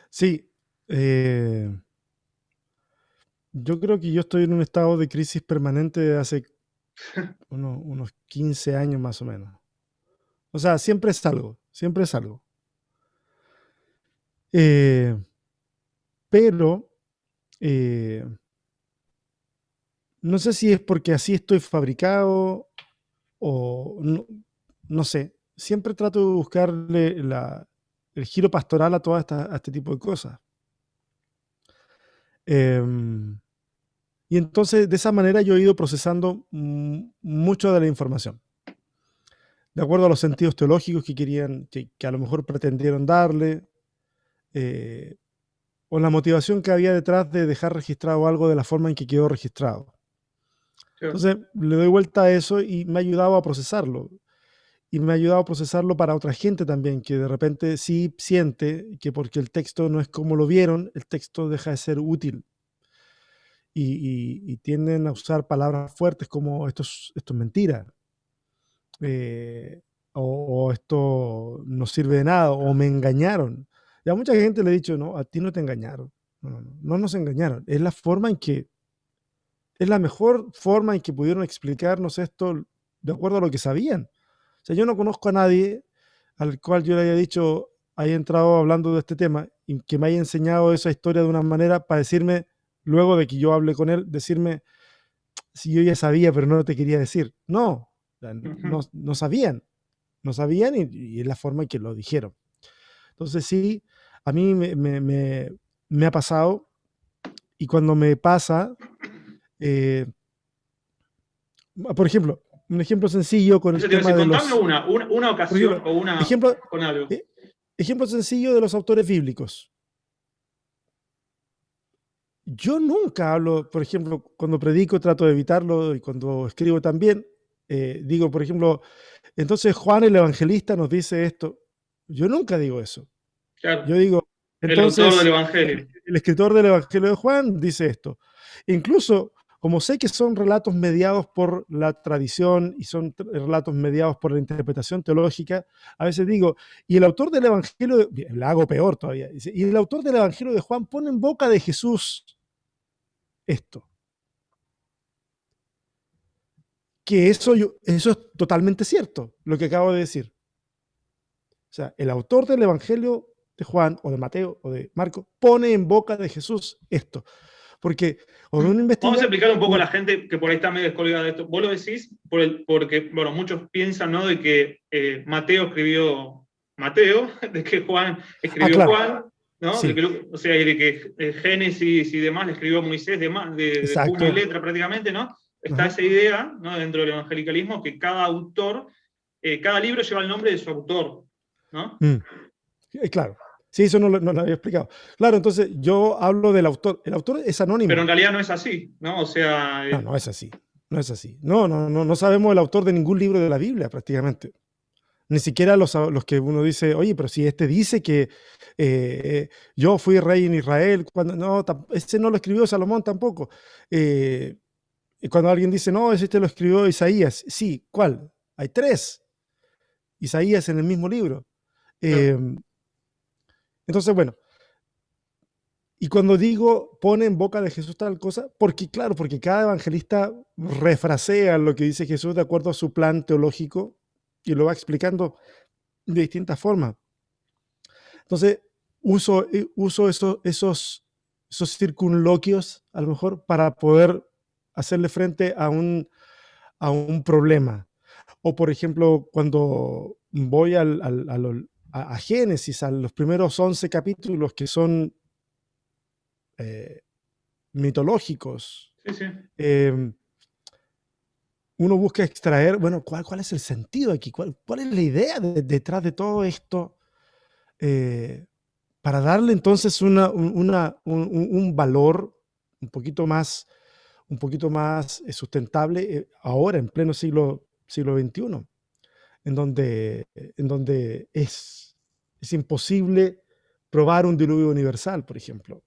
sí. Yo creo que yo estoy en un estado de crisis permanente de hace unos 15 años más o menos. O sea, siempre es algo, siempre es algo. Eh, pero eh, no sé si es porque así estoy fabricado o no, no sé. Siempre trato de buscarle el giro pastoral a a este tipo de cosas. Em, y entonces, de esa manera, yo he ido procesando mucho de la información, de acuerdo a los sentidos teológicos que querían, que a lo mejor pretendieron darle, eh, o la motivación que había detrás de dejar registrado algo de la forma en que quedó registrado. Claro. Entonces, le doy vuelta a eso y me ha ayudado a procesarlo. Y me ha ayudado a procesarlo para otra gente también, que de repente sí siente que porque el texto no es como lo vieron, el texto deja de ser útil. Y tienden a usar palabras fuertes como esto es mentira, eh, o esto no sirve de nada, o me engañaron. Ya mucha gente le ha dicho, no, a ti no te engañaron. No, no, no, no nos engañaron. Es la forma en que, es la mejor forma en que pudieron explicarnos esto de acuerdo a lo que sabían. O sea, yo no conozco a nadie al cual yo le haya dicho, haya entrado hablando de este tema y que me haya enseñado esa historia de una manera para decirme, luego de que yo hable con él, decirme, si yo ya sabía, pero no te quería decir. No, o sea, no, Ujú. no sabían, no sabían y es la forma en que lo dijeron. Entonces sí, a mí me ha pasado y cuando me pasa, eh, por ejemplo, un ejemplo sencillo con el Eso te iba a tema decir, de contame los, una por ocasión ejemplo, o una ejemplo, con algo. eh, ejemplo sencillo de los autores bíblicos. Yo nunca hablo, por ejemplo, cuando predico trato de evitarlo y cuando escribo también, digo, por ejemplo, entonces Juan el Evangelista nos dice esto. Yo nunca digo eso. Yo Claro, digo, el autor del entonces Evangelio. el escritor del Evangelio de Juan dice esto. Incluso, como sé que son relatos mediados por la tradición y son relatos mediados por la interpretación teológica, a veces digo, y el autor del Evangelio, la hago peor todavía, dice, y el autor del Evangelio de Juan pone en boca de Jesús esto. Que eso es totalmente cierto, lo que acabo de decir. O sea, el autor del Evangelio de Juan, o de Mateo, o de Marco, pone en boca de Jesús esto. Porque cuando uno Vamos a investiga, explicar un poco a la gente que por ahí está medio descolgada de esto. Vos lo decís porque, bueno, muchos piensan, ¿no?, de que Mateo escribió Mateo, de que Juan escribió claro, Juan, ¿no? sí, O sea, y de que Génesis y demás le escribió Moisés de puño y exacto. letra prácticamente, ¿no? Está Ajá. esa idea, ¿no?, dentro del evangelicalismo, que cada autor, cada libro lleva el nombre de su autor, ¿no? Mm, claro. Sí, eso no lo había explicado. Claro, entonces yo hablo del autor. El autor es Pero en anónimo. realidad no es así, ¿no? O sea, No, no es así. No es así. No sabemos el autor de ningún libro de la Biblia prácticamente. Ni siquiera los que uno dice, oye, pero si este dice que yo fui rey en Israel, cuando, no, ese no lo escribió Salomón tampoco. Eh, y cuando alguien dice, no, ese este lo escribió Isaías, sí, ¿cuál? Hay tres Isaías en el mismo libro. Eh, entonces, bueno, y cuando digo pone en boca de Jesús tal cosa, porque claro, porque cada evangelista refrasea lo que dice Jesús de acuerdo a su plan teológico y lo va explicando de distintas formas. Entonces, uso esos circunloquios, a lo mejor, para poder hacerle frente a un problema. O, por ejemplo, cuando voy a Génesis, a los primeros 11 capítulos que son eh, mitológicos, sí, sí. eh, uno busca extraer, bueno, ¿cuál es el sentido aquí? ¿Cuál es la idea detrás de todo esto? Eh, para darle entonces un valor un poquito más sustentable ahora, en pleno siglo XXI, en donde es imposible probar un diluvio universal, por ejemplo.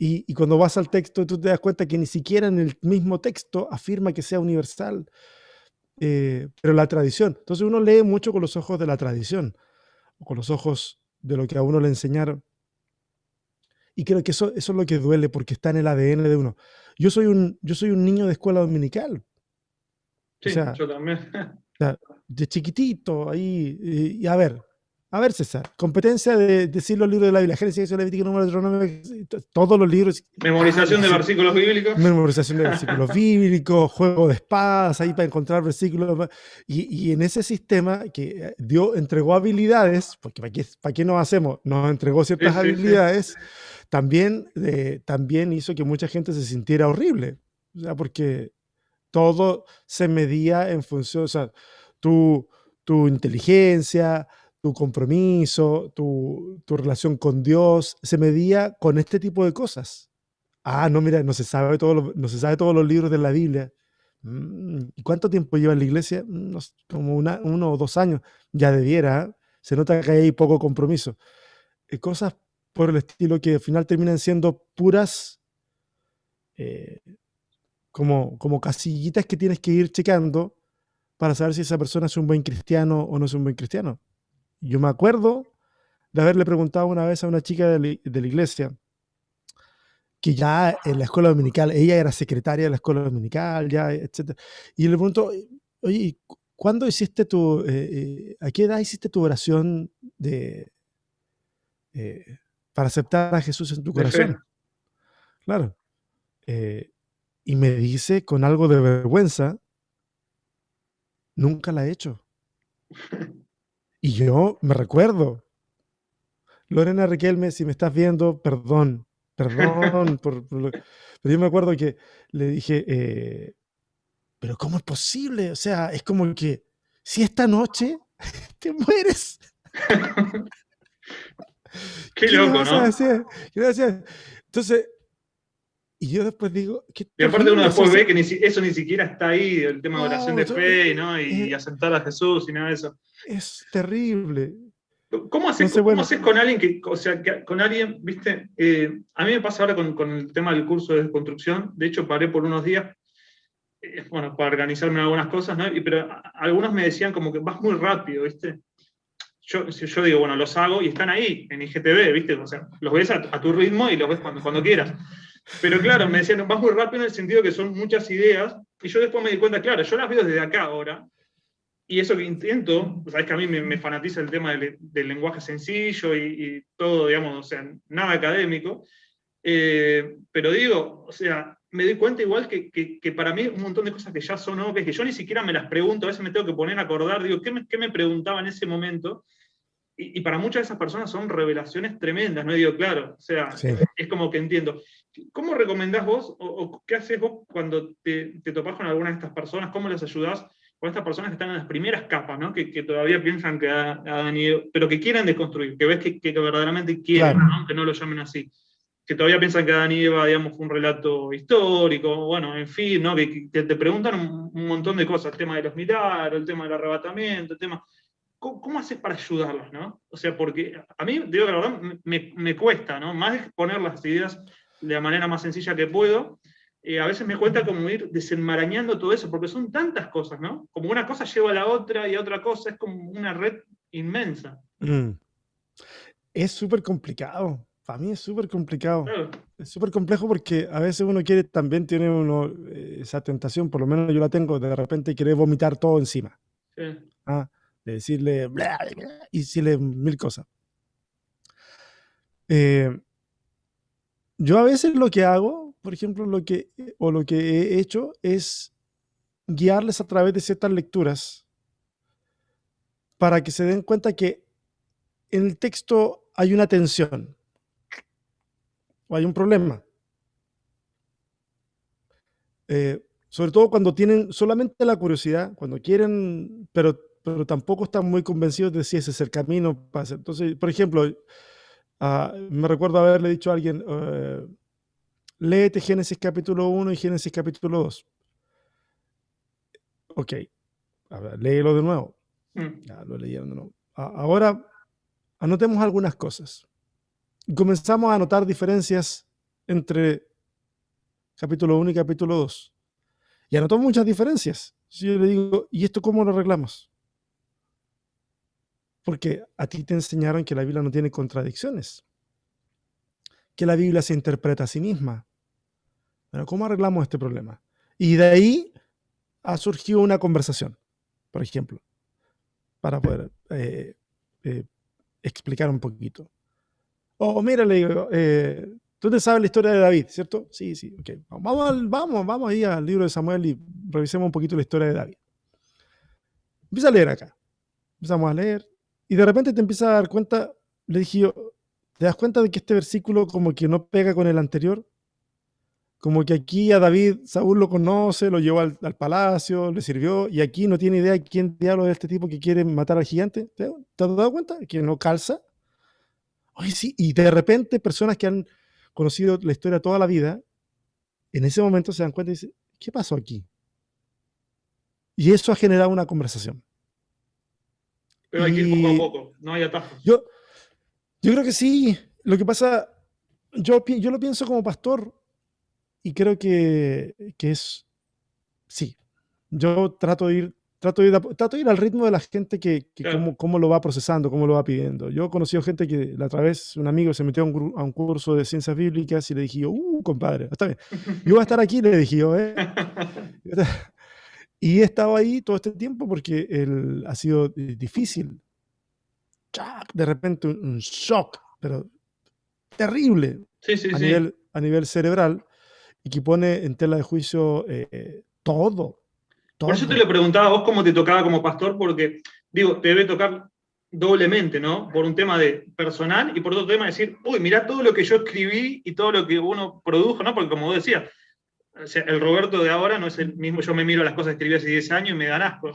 Y cuando vas al texto, tú te das cuenta que ni siquiera en el mismo texto afirma que sea universal, pero la tradición. Entonces uno lee mucho con los ojos de la tradición, o con los ojos de lo que a uno le enseñaron. Y creo que eso es lo que duele porque está en el ADN de uno. Yo soy un niño de escuela dominical, o Sí, sea, yo también. de chiquitito, ahí, a ver, César, competencia de decir los libros de la Biblia, Génesis, Éxodo, Levítico, Número, Deuteronomio, todos los libros, Memorización de sí, versículos bíblicos. memorización de versículos bíblicos, juego de espadas, ahí para encontrar versículos, y en ese sistema que Dios entregó habilidades, porque ¿para qué nos hacemos? Nos entregó Sí, ciertas sí, sí. habilidades, también hizo que mucha gente se sintiera horrible, o sea, porque todo se medía en función, o sea, tu, tu inteligencia, tu compromiso, tu relación con Dios, se medía con este tipo de cosas. Ah, no, mira, no se sabe todos los libros de la Biblia. ¿Y cuánto tiempo lleva en la iglesia? No sé, como 1 o 2 años. Ya debiera, ¿eh? Se nota que hay poco compromiso. Cosas por el estilo que al final terminan siendo puras eh, como casillitas que tienes que ir checando para saber si esa persona es un buen cristiano o no es un buen cristiano. Yo me acuerdo de haberle preguntado una vez a una chica de la iglesia, que ya en la escuela dominical, ella era secretaria de la escuela dominical, ya, etcétera. Y le pregunto, oye, ¿y ¿cuándo hiciste a qué edad hiciste tu oración eh, para aceptar a Jesús en tu De fe. corazón? Claro. Eh, y me dice con algo de vergüenza, nunca la he hecho. Y yo me recuerdo, Lorena Riquelme, si me estás viendo, perdón, pero yo me acuerdo que le dije, pero ¿cómo es posible? O sea, es como que si esta noche te mueres, Qué ¿qué me loco, vas a ¿no? hacer? ¿Qué me vas a hacer? Entonces, y yo después digo, qué Y aparte uno terrible eso. después ve que eso ni siquiera está ahí, el tema de oración No, de fe, ¿no? Y aceptar a Jesús y nada de eso. es terrible. ¿Cómo haces, Entonces, cómo bueno, haces con alguien que, o sea, con alguien, viste, a mí me pasa ahora con el tema del curso de construcción, de hecho paré por unos días, bueno, para organizarme en algunas cosas, ¿no? Pero algunos me decían como que vas muy rápido, ¿viste? Yo digo, bueno, los hago y están ahí, en IGTV, ¿viste? O sea, los ves a tu ritmo y los ves cuando quieras. Pero claro, me decían, vas muy rápido en el sentido que son muchas ideas, y yo después me di cuenta, claro, yo las veo desde acá ahora, y eso que intento, sabes que a mí me fanatiza el tema del lenguaje sencillo y todo, digamos, o sea, nada académico, Pero digo, o sea, me doy cuenta igual que para mí un montón de cosas que ya son obvias, que yo ni siquiera me las pregunto, a veces me tengo que poner a acordar, digo, qué me preguntaba en ese momento? Y para muchas de esas personas son revelaciones tremendas, ¿no? Y digo, claro, o sea, Sí, es como que entiendo. ¿Cómo recomendás vos, o qué haces vos cuando te topás con alguna de estas personas? ¿Cómo les ayudás con estas personas que están en las primeras capas, ¿no? Que todavía piensan que Adán y Eva, pero que quieren desconstruir, que ves que verdaderamente quieren, claro, ¿no? Aunque no lo llamen así. Que todavía piensan que Adán y Eva, digamos, fue un relato histórico, bueno, en fin, ¿no? Que te preguntan un montón de cosas, el tema de los milagros, el tema del arrebatamiento, el tema. ¿Cómo haces para ayudarlos, no? O sea, porque a mí, digo la verdad, me cuesta, ¿no? Más exponer las ideas de la manera más sencilla que puedo. A veces me cuesta como ir desenmarañando todo eso, porque son tantas cosas, ¿no? Como una cosa lleva a la otra y a otra cosa, es como una red inmensa. mm, es súper complicado. Para mí es súper complicado. Claro. Es súper complejo porque a veces uno quiere, también tiene uno esa tentación, por lo menos yo la tengo, de repente querer vomitar todo encima. Sí. ¿Ah? De decirle bla, bla, bla, y decirle mil cosas. Eh, yo a veces lo que hago, por ejemplo, lo que he hecho es guiarles a través de ciertas lecturas para que se den cuenta que en el texto hay una tensión o hay un problema. Sobre todo cuando tienen solamente la curiosidad, cuando quieren, pero tampoco están muy convencidos de si ese es el camino para hacer. Entonces, por ejemplo, me recuerdo haberle dicho a alguien, léete Génesis capítulo 1 y Génesis capítulo 2. Ok, a ver, léelo de nuevo. Mm. Ya lo leyeron de nuevo. Ahora, anotemos algunas cosas. Y comenzamos a anotar diferencias entre capítulo 1 y capítulo 2. Y anotó muchas diferencias. Si yo le digo, ¿y esto cómo lo arreglamos? Porque a ti te enseñaron que la Biblia no tiene contradicciones, que la Biblia se interpreta a sí misma. Pero ¿cómo arreglamos este problema? Y de ahí ha surgido una conversación, por ejemplo, para poder eh, explicar un poquito. Mira, le digo, tú te sabes la historia de David, ¿cierto? Sí, sí, ok. Vamos ahí al libro de Samuel y revisemos un poquito la historia de David. Empieza a leer acá. Empezamos a leer y de repente te empiezas a dar cuenta, le dije yo, ¿te das cuenta de que este versículo como que no pega con el anterior? Como que aquí a David Saúl lo conoce, lo llevó al palacio, le sirvió, y aquí no tiene idea de quién diablo es este tipo que quiere matar al gigante. ¿Te has dado cuenta? Que no calza. Ay, sí, y de repente personas que han conocido la historia toda la vida, en ese momento se dan cuenta y dicen, ¿qué pasó aquí? Y eso ha generado una conversación. Pero hay que ir poco a Y poco, no hay atajos. yo, yo creo que sí. Lo que pasa, yo lo pienso como pastor y creo que es, sí, yo trato de ir al ritmo de la gente que Claro. cómo lo va procesando, cómo lo va pidiendo. Yo he conocido gente que la otra vez un amigo se metió a un curso de ciencias bíblicas y le dije yo, compadre, está bien, yo voy a estar aquí, le dije yo, ¿eh? Y he estado ahí todo este tiempo porque ha sido difícil. De repente un shock, pero terrible Sí, sí, sí. a nivel cerebral y que pone en tela de juicio todo, Por eso te todo. lo preguntaba a vos cómo te tocaba como pastor, porque, digo, te debe tocar doblemente, ¿no? Por un tema de personal y por otro tema de decir, uy, mirá todo lo que yo escribí y todo lo que uno produjo, ¿no? Porque como vos decías, o sea, el Roberto de ahora no es el mismo, yo me miro las cosas que escribí hace 10 años y me dan asco,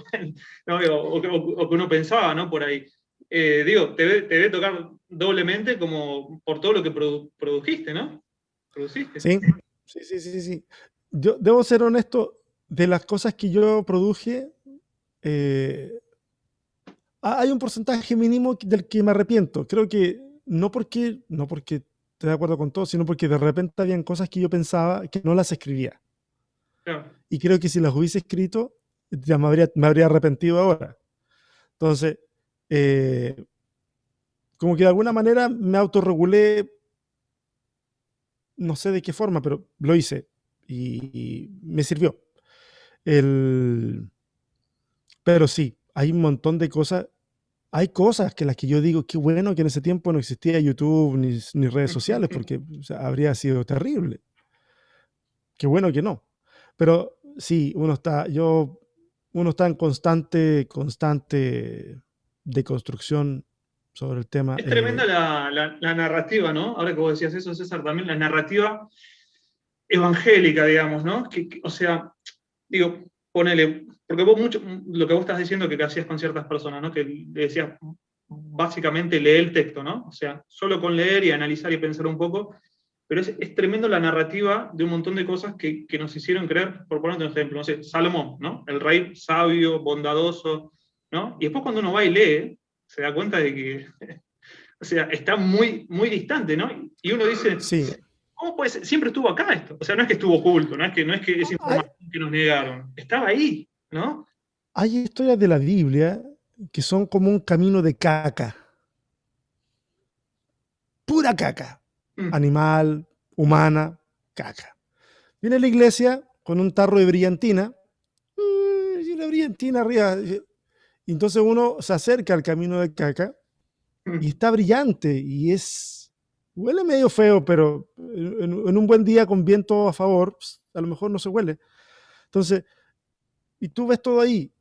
¿no? O que uno pensaba, ¿no? Por ahí. Digo, te debe tocar doblemente como por todo lo que produjiste, ¿no? Produciste. Sí, sí, sí, sí, sí. Yo debo ser honesto, de las cosas que yo produje, eh, hay un porcentaje mínimo del que me arrepiento. Creo que no porque esté de acuerdo con todo, sino porque de repente habían cosas que yo pensaba que no las escribía. Claro. Y creo que si las hubiese escrito, ya me habría arrepentido ahora. Entonces, eh, como que de alguna manera me autorregulé, no sé de qué forma, pero lo hice y me sirvió. El, pero sí, hay un montón de cosas. hay cosas que las que yo digo, qué bueno que en ese tiempo no existía YouTube ni redes sociales, porque o sea, habría sido terrible. Qué bueno que no. Pero sí, uno está en constante deconstrucción sobre el tema. Es tremenda la narrativa, ¿no? Ahora que vos decías eso, César, también la narrativa evangélica, digamos, ¿no? O sea, digo, ponele, porque vos mucho, lo que vos estás diciendo que hacías con ciertas personas, ¿no? Que le decías, básicamente, lee el texto, ¿no? O sea, solo con leer y analizar y pensar un poco, pero es tremendo la narrativa de un montón de cosas que nos hicieron creer, por ponerte un ejemplo, no sé, Salomón, ¿no? El rey sabio, bondadoso, ¿no? Y después cuando uno va y lee, se da cuenta de que, o sea, está muy, muy distante, ¿no? Y uno dice, Sí, ¿cómo puede ser? Siempre estuvo acá esto. O sea, no es que estuvo oculto, no es que es hay, información que nos negaron. Estaba ahí, ¿no? hay historias de la Biblia que son como un camino de caca, pura caca, Mm. animal, humana, caca. Viene la iglesia con un tarro de brillantina, y una brillantina arriba. Y entonces uno se acerca al camino de caca y Mm. está brillante huele medio feo, pero en un buen día con viento a favor, a lo mejor no se huele. Entonces, y tú ves todo ahí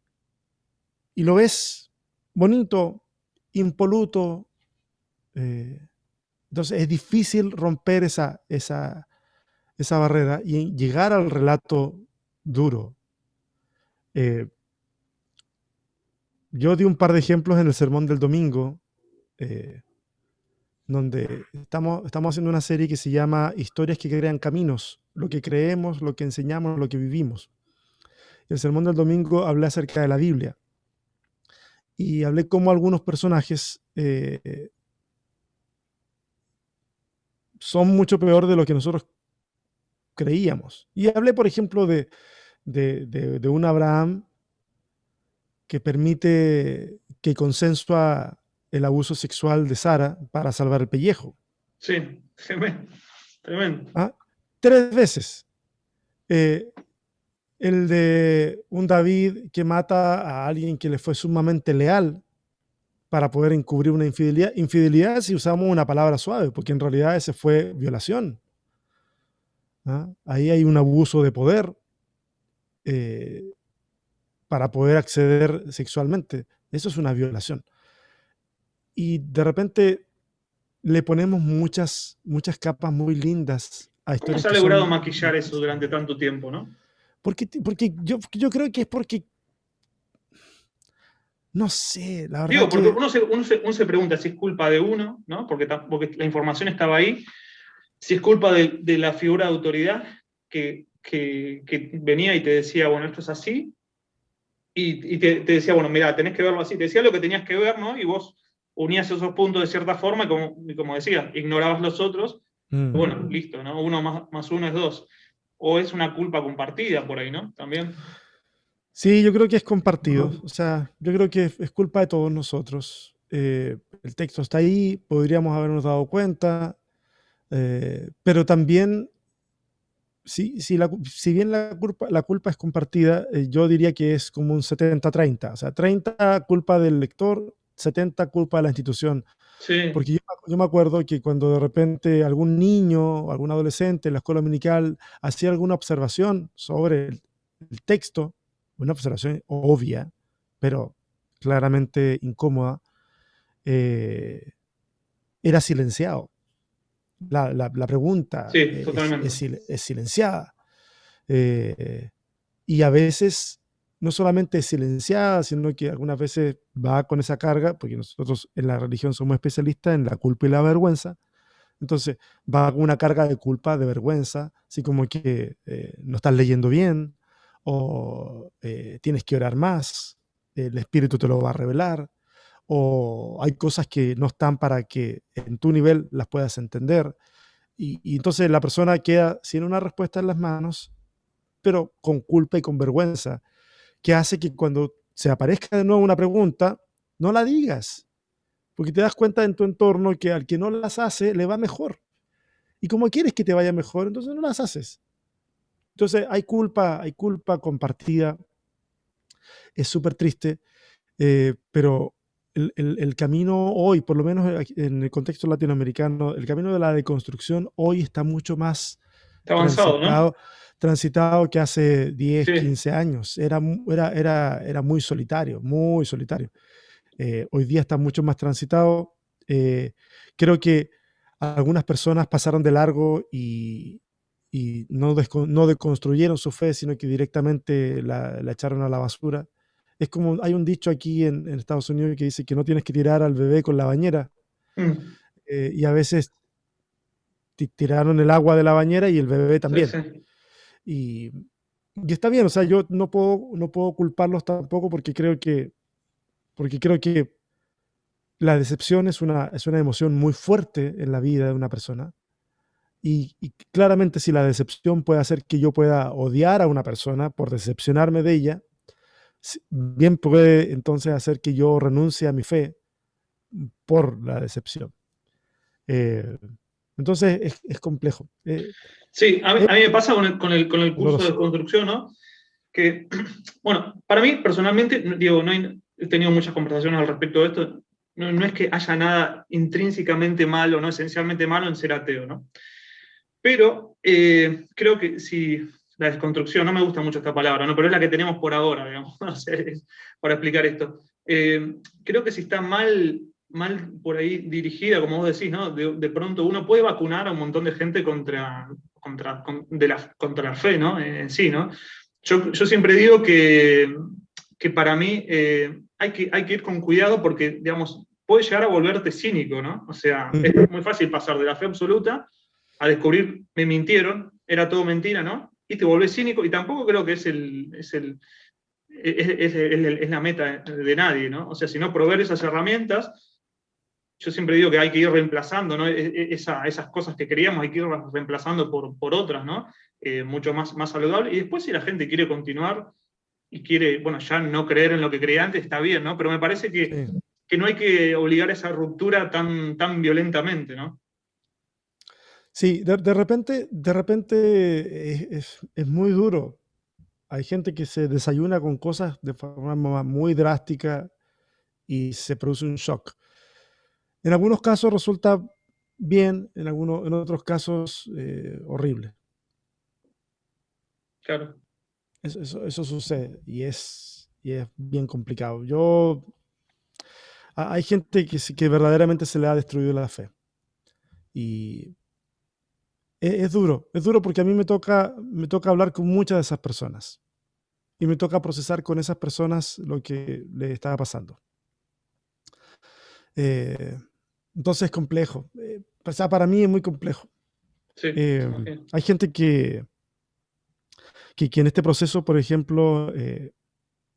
y lo ves bonito, impoluto. eh, entonces es difícil romper esa barrera y llegar al relato duro. Eh, yo di un par de ejemplos en el sermón del domingo, eh, donde estamos haciendo una serie que se llama Historias que crean caminos, lo que creemos, lo que enseñamos, lo que vivimos. El sermón del domingo hablé acerca de la Biblia y hablé cómo algunos personajes son mucho peor de lo que nosotros creíamos. Y hablé, por ejemplo, de un Abraham que permite, que consensua el abuso sexual de Sara para salvar el pellejo. Sí, tremendo, tremendo. ¿Ah? 3 veces. Eh, el de un David que mata a alguien que le fue sumamente leal para poder encubrir una infidelidad. Infidelidad si usamos una palabra suave, porque en realidad ese fue violación. ¿Ah? Ahí hay un abuso de poder eh, para poder acceder sexualmente. Eso es una violación. Y de repente le ponemos muchas capas muy lindas a ¿Cómo historias se ha que logrado son maquillar eso durante tanto tiempo, no? porque yo creo que es porque, no sé, la verdad Digo, porque que uno se pregunta si es culpa de uno, ¿no? Porque la información estaba ahí, si es culpa de la figura de autoridad que venía y te decía, bueno, esto es así, y te decía, bueno, mira, tenés que verlo así, te decía lo que tenías que ver, ¿no? Y vos unías esos puntos de cierta forma, y como decía, ignorabas los otros, mm, bueno, listo, ¿no? Uno más uno es dos. O es una culpa compartida por ahí, ¿no? También. sí, yo creo que es compartido. O sea, yo creo que es culpa de todos nosotros. El texto está ahí, podríamos habernos dado cuenta, pero también, si bien la culpa es compartida, yo diría que es como un 70-30. O sea, 30 culpa del lector, 70 culpa de la institución. Sí, Porque yo me acuerdo que cuando de repente algún niño o algún adolescente en la escuela dominical hacía alguna observación sobre el texto, una observación obvia, pero claramente incómoda, eh, era silenciado. La pregunta sí, totalmente. es silenciada. Eh, y a veces no solamente es silenciada, sino que algunas veces va con esa carga, porque nosotros en la religión somos especialistas en la culpa y la vergüenza. Entonces va con una carga de culpa, de vergüenza, así como que no estás leyendo bien o tienes que orar más, el Espíritu te lo va a revelar, o hay cosas que no están para que en tu nivel las puedas entender. Y entonces la persona queda sin una respuesta en las manos, pero con culpa y con vergüenza, que hace que cuando se aparezca de nuevo una pregunta, no la digas, porque te das cuenta en tu entorno que al que no las hace le va mejor. Y como quieres que te vaya mejor, entonces no las haces. Entonces hay culpa compartida, es súper triste, pero el camino hoy, por lo menos en el contexto latinoamericano, el camino de la deconstrucción hoy está mucho más Está avanzado, ¿no? transitado, transitado que hace 10, Sí. 15 años. Era muy solitario, muy solitario. Hoy día está mucho más transitado. Creo que algunas personas pasaron de largo y no deconstruyeron su fe, sino que directamente la echaron a la basura. Es como, hay un dicho aquí en Estados Unidos que dice que no tienes que tirar al bebé con la bañera, Mm, y a veces tiraron el agua de la bañera y el bebé sí, también. sí. Y, y está bien, o sea, yo no puedo culparlos tampoco porque creo que la decepción es una emoción muy fuerte en la vida de una persona. Y claramente si la decepción puede hacer que yo pueda odiar a una persona por decepcionarme de ella, bien puede entonces hacer que yo renuncie a mi fe por la decepción. Eh, entonces es complejo, Sí, es a mí me pasa con el curso de doloroso. construcción, ¿no? Que, bueno, para mí personalmente, digo, he tenido muchas conversaciones al respecto de esto, no es que haya nada intrínsecamente malo, no esencialmente malo en ser ateo, ¿no? Pero creo que si la desconstrucción, no me gusta mucho esta palabra, ¿no? Pero es la que tenemos por ahora, digamos, o sea, para explicar esto. Creo que si está mal por ahí dirigida, como vos decís, ¿no? De pronto uno puede vacunar a un montón de gente contra la fe, ¿no? En sí, ¿no? Yo siempre digo que para mí hay que ir con cuidado porque, digamos, puede llegar a volverte cínico, ¿no? O sea, Mm, es muy fácil pasar de la fe absoluta a descubrir, me mintieron, era todo mentira, ¿no? Y te volvés cínico, y tampoco creo que es la meta de nadie, ¿no? O sea, sino proveer esas herramientas, yo siempre digo que hay que ir reemplazando, ¿no? Esas cosas que queríamos hay que ir reemplazando por otras, ¿no? Mucho más saludables. Y después si la gente quiere continuar y quiere, bueno, ya no creer en lo que creía antes, está bien, ¿no? Pero me parece sí, que no hay que obligar a esa ruptura tan violentamente, ¿no? sí, de repente es muy duro. Hay gente que se desayuna con cosas de forma muy drástica y se produce un shock. En algunos casos resulta bien, en otros casos horrible. Claro. Eso sucede y es bien complicado. Hay gente que verdaderamente se le ha destruido la fe y es duro porque a mí me toca hablar con muchas de esas personas y me toca procesar con esas personas lo que le estaba pasando. Eh, entonces es complejo. O sea, para mí es muy complejo. Sí, imagino. Hay gente que en este proceso, por ejemplo,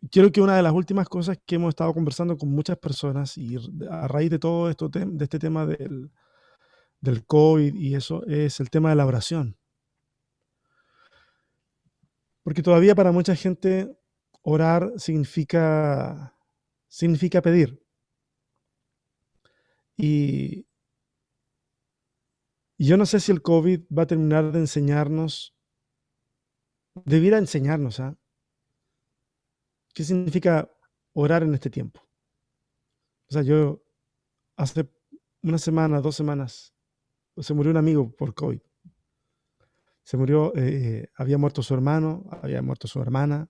quiero que una de las últimas cosas que hemos estado conversando con muchas personas y a raíz de todo esto, de este tema del COVID y eso, es el tema de la oración. Porque todavía para mucha gente orar significa pedir. Y, y yo no sé si el COVID va a terminar de debiera enseñarnos, ¿ah? ¿Qué significa orar en este tiempo? O sea, yo hace una semana, 2 semanas, se murió un amigo por COVID. Se murió, había muerto su hermano, había muerto su hermana,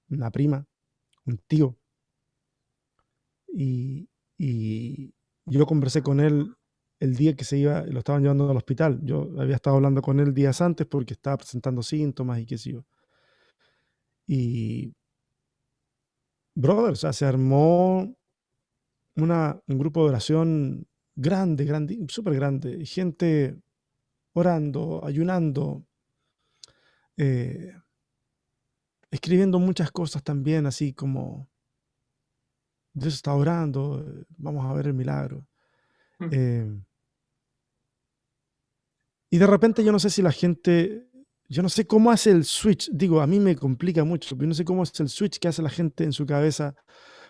una prima, un tío. Y, y yo conversé con él el día que lo estaban llevando al hospital. Yo había estado hablando con él días antes porque estaba presentando síntomas y qué sé yo. Y, brother, o sea, se armó un grupo de oración grande, grande, súper grande. Gente orando, ayunando, eh, escribiendo muchas cosas también, así como Dios está orando, vamos a ver el milagro. Mm. Eh, y de repente yo no sé si la gente, yo no sé cómo hace el switch, digo, a mí me complica mucho, yo no sé cómo es el switch que hace la gente en su cabeza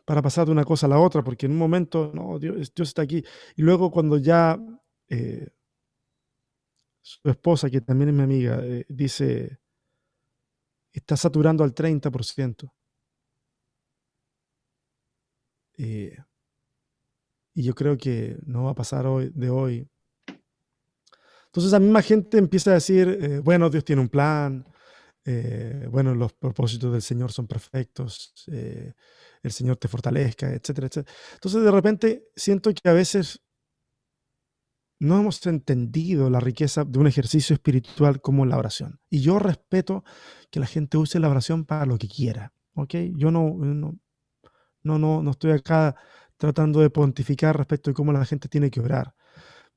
para pasar de una cosa a la otra, porque en un momento, no, Dios está aquí, y luego cuando ya eh, su esposa, que también es mi amiga, dice, está saturando al 30%. Eh, y yo creo que no va a pasar de hoy. Entonces la misma gente empieza a decir, bueno, Dios tiene un plan, bueno, los propósitos del Señor son perfectos, el Señor te fortalezca, etcétera, etcétera. Entonces de repente siento que a veces no hemos entendido la riqueza de un ejercicio espiritual como la oración. Y yo respeto que la gente use la oración para lo que quiera, ¿ok? Yo no estoy acá tratando de pontificar respecto de cómo la gente tiene que orar,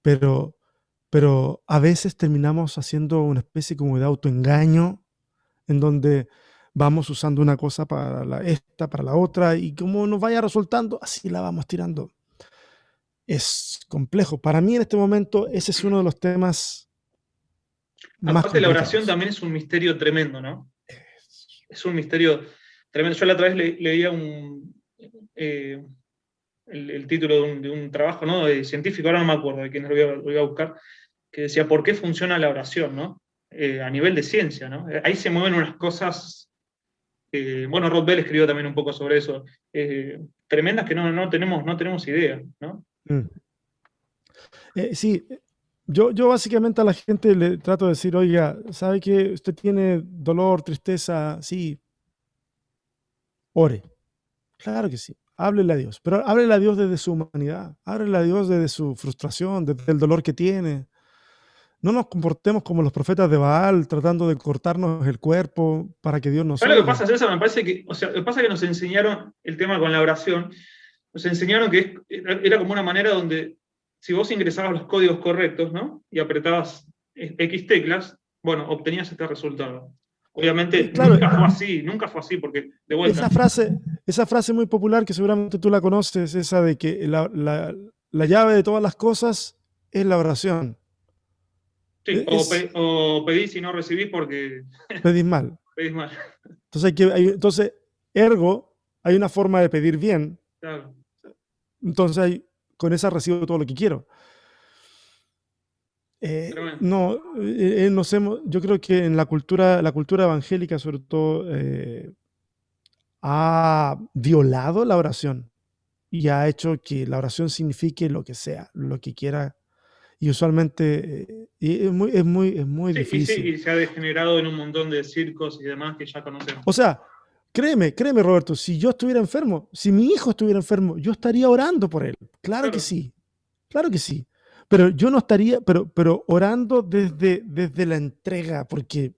pero, pero a veces terminamos haciendo una especie como de autoengaño en donde vamos usando una cosa para esta, para la otra, y como nos vaya resultando, así la vamos tirando. Es complejo. Para mí en este momento ese es uno de los temas más Aparte, la oración complicados. también es un misterio tremendo, ¿no? Es un misterio tremendo. Yo la otra vez leía eh, el título de un trabajo, ¿no? De científico, ahora no me acuerdo de quién lo iba a buscar, que decía ¿por qué funciona la oración, ¿no? A nivel de ciencia, ¿no? Ahí se mueven unas cosas, bueno, Rod Bell escribió también un poco sobre eso, tremendas que no tenemos idea, ¿no? Mm. Sí, yo básicamente a la gente le trato de decir, oiga, ¿sabe que usted tiene dolor, tristeza? Sí, ore. Claro que sí. Háblele a Dios, pero háblele a Dios desde su humanidad, háblele a Dios desde su frustración, desde el dolor que tiene. No nos comportemos como los profetas de Baal, tratando de cortarnos el cuerpo para que Dios nos ¿Sabes lo que oiga. pasa, César? Me parece que, o sea, lo que pasa es que nos enseñaron el tema con la oración, nos enseñaron que era como una manera donde si vos ingresabas los códigos correctos, ¿no? Y apretabas X teclas, bueno, obtenías este resultado. Obviamente Claro, nunca fue así, porque de vuelta, esa frase muy popular que seguramente tú la conoces, esa de que la llave de todas las cosas es la oración. sí, Es o pedís y no recibís porque pedir mal. pedís mal. Entonces, entonces, ergo, hay una forma de pedir bien. Claro. Entonces, con esa recibo todo lo que quiero. Tremendo. No, yo creo que en la cultura evangélica, sobre todo, ha violado la oración y ha hecho que la oración signifique lo que sea, lo que quiera. Y usualmente y es muy Sí, y sí, difícil. y se ha degenerado en un montón de circos y demás que ya conocemos. O sea, créeme, Roberto, si yo estuviera enfermo, si mi hijo estuviera enfermo, yo estaría orando por él. Claro que Claro. sí, claro que sí. Pero yo no estaría, pero orando desde la entrega, porque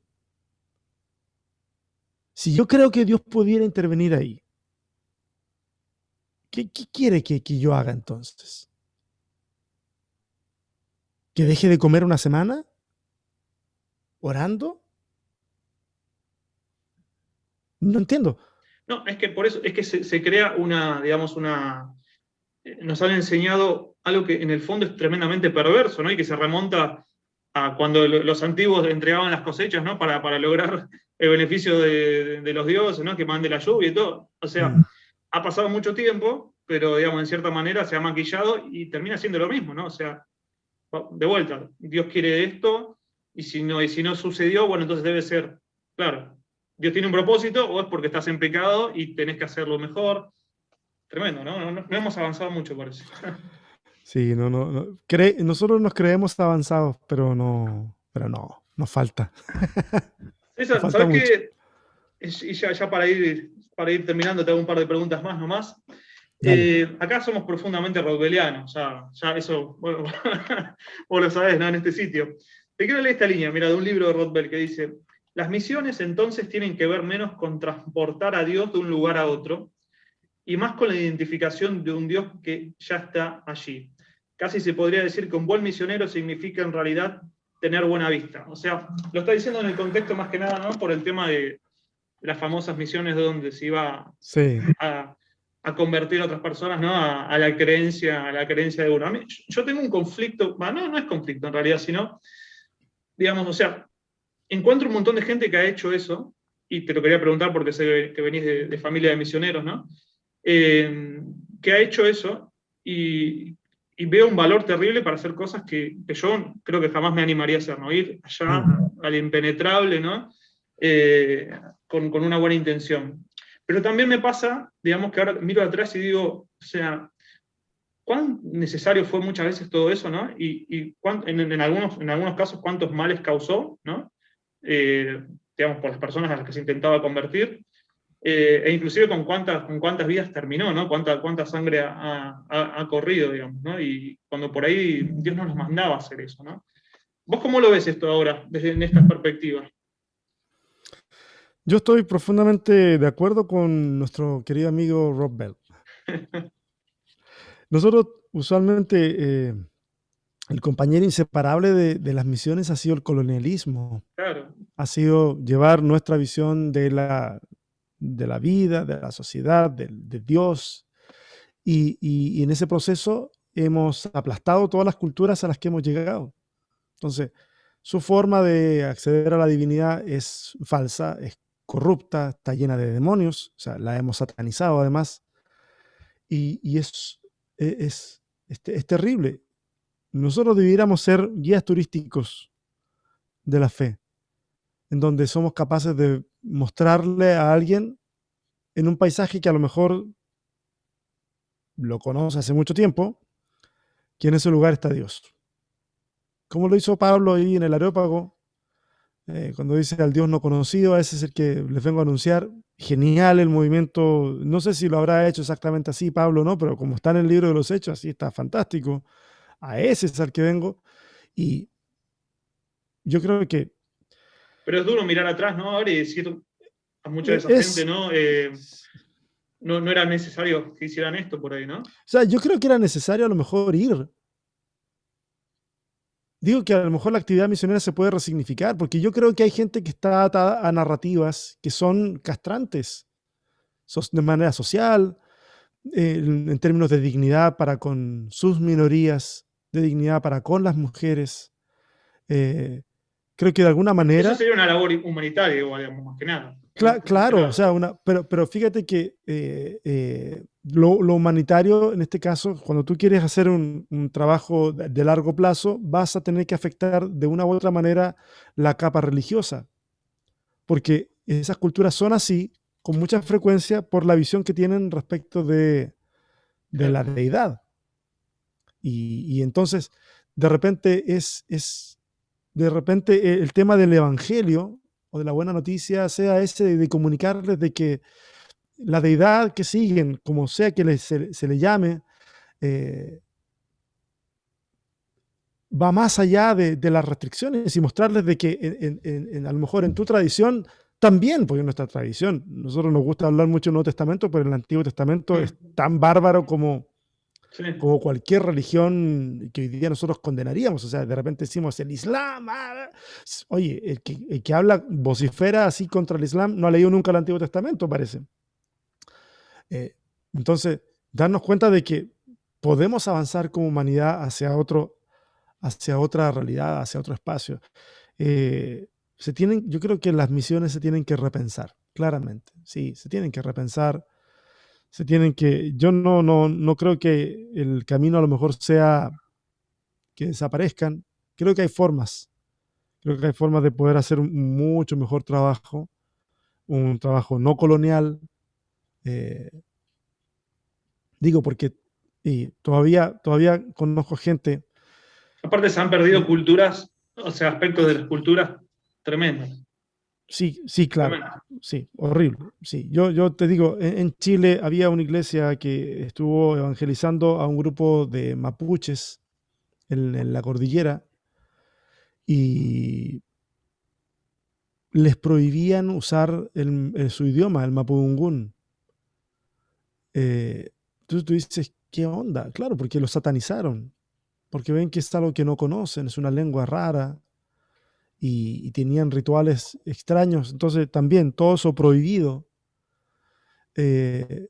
si yo creo que Dios pudiera intervenir ahí, ¿qué quiere que yo haga entonces? ¿Que deje de comer una semana orando? No entiendo. No, es que por eso, es que se crea digamos, nos han enseñado algo que en el fondo es tremendamente perverso, ¿no? Y que se remonta a cuando los antiguos entregaban las cosechas, ¿no? Para lograr el beneficio de los dioses, ¿no? Que mande la lluvia y todo. O sea, Mm. ha pasado mucho tiempo, pero, digamos, en cierta manera se ha maquillado y termina siendo lo mismo, ¿no? O sea, de vuelta, Dios quiere esto, y si no sucedió, bueno, entonces debe ser, claro, Dios tiene un propósito, o es porque estás en pecado y tenés que hacerlo mejor. Tremendo, ¿no? No hemos avanzado mucho, parece. Sí, no. Nosotros nos creemos avanzados, pero no, nos falta, nos César, falta ¿sabes mucho. qué? Y ya para ir terminando, te hago un par de preguntas más nomás. Dale. Acá somos profundamente rockwellianos, ya eso, bueno, vos lo sabés, ¿no? En este sitio. Te quiero leer esta línea, mira, de un libro de Rod Bell que dice: las misiones entonces tienen que ver menos con transportar a Dios de un lugar a otro y más con la identificación de un Dios que ya está allí. Casi se podría decir que un buen misionero significa en realidad tener buena vista. O sea, lo está diciendo en el contexto más que nada, ¿no? Por el tema de las famosas misiones donde se iba Sí. a convertir a otras personas, ¿no? A la creencia de uno. Yo tengo un conflicto, no es conflicto en realidad, sino, digamos, o sea, encuentro un montón de gente que ha hecho eso, y te lo quería preguntar porque sé que venís de familia de misioneros, ¿no? Que ha hecho eso y veo un valor terrible para hacer cosas que yo creo que jamás me animaría a hacer, ¿no? Ir allá Mm. al impenetrable, ¿no? Eh, con una buena intención. Pero también me pasa, digamos, que ahora miro atrás y digo, o sea, cuán necesario fue muchas veces todo eso, ¿no? Y en algunos casos cuántos males causó, ¿no? Digamos, por las personas a las que se intentaba convertir, e inclusive con cuántas vidas terminó, ¿no? Cuánta sangre ha corrido, digamos, ¿no? Y cuando por ahí Dios no nos mandaba a hacer eso, ¿no? ¿Vos cómo lo ves esto ahora, desde en esta perspectiva? Yo estoy profundamente de acuerdo con nuestro querido amigo Rob Bell. Nosotros usualmente el compañero inseparable de las misiones ha sido el colonialismo, Claro, ha sido llevar nuestra visión de la vida, de la sociedad, de Dios, y en ese proceso hemos aplastado todas las culturas a las que hemos llegado. Entonces, su forma de acceder a la divinidad es falsa, es corrupta, está llena de demonios, o sea, la hemos satanizado además, y es terrible. Nosotros debiéramos ser guías turísticos de la fe, en donde somos capaces de mostrarle a alguien en un paisaje que a lo mejor lo conoce hace mucho tiempo, que en ese lugar está Dios. Como lo hizo Pablo ahí en el Areópago, cuando dice al Dios no conocido, a ese es el que les vengo a anunciar. Genial el movimiento, no sé si lo habrá hecho exactamente así Pablo, ¿no? Pero como está en el libro de los Hechos, así está fantástico. A ese es al que vengo. Y yo creo que pero es duro mirar atrás, ¿no? Ahora y decir a mucha de esa gente, es, ¿no? No era necesario que hicieran esto por ahí, ¿no? o sea, yo creo que era necesario a lo mejor ir. Digo que a lo mejor la actividad misionera se puede resignificar, porque yo creo que hay gente que está atada a narrativas que son castrantes de manera social, en términos de dignidad para con sus minorías, de dignidad para con las mujeres. Eh, Creo que de alguna Eso manera, sería una labor humanitaria, igual, digamos, más que nada. Más que claro, o nada. sea, pero fíjate que lo humanitario, en este caso, cuando tú quieres hacer un trabajo de largo plazo, vas a tener que afectar de una u otra manera la capa religiosa, porque esas culturas son así con mucha frecuencia por la visión que tienen respecto de la Claro. deidad. Y entonces, de repente de repente el tema del evangelio o de la buena noticia sea ese de comunicarles de que la deidad que siguen, como sea que se le llame, eh, va más allá de las restricciones y mostrarles de que a lo mejor en tu tradición también, porque en nuestra tradición, nosotros nos gusta hablar mucho del Nuevo Testamento, pero el Antiguo Testamento es Mm, tan bárbaro sí. como cualquier religión que hoy día nosotros condenaríamos. O sea, de repente decimos el Islam. Oye, el que habla, vocifera así contra el Islam, no ha leído nunca el Antiguo Testamento, parece. Eh, entonces, darnos cuenta de que podemos avanzar como humanidad hacia otra realidad, hacia otro espacio. Yo creo que las misiones se tienen que repensar, claramente. Sí, se tienen que repensar. Yo no creo que el camino a lo mejor sea que desaparezcan. Creo que hay formas. Creo que hay formas de poder hacer un mucho mejor trabajo, un trabajo no colonial. eh, Digo, porque todavía conozco gente. Aparte se han perdido Y culturas, o sea, aspectos de las culturas tremendos. sí, sí, claro. Tremendos. Sí, horrible. Sí, yo te digo, en Chile había una iglesia que estuvo evangelizando a un grupo de mapuches en la cordillera y les prohibían usar su idioma, el mapudungún. Entonces tú dices, ¿qué onda? Claro, porque lo satanizaron, porque ven que es algo que no conocen, es una lengua rara y tenían rituales extraños. Entonces también todo eso prohibido. Eh,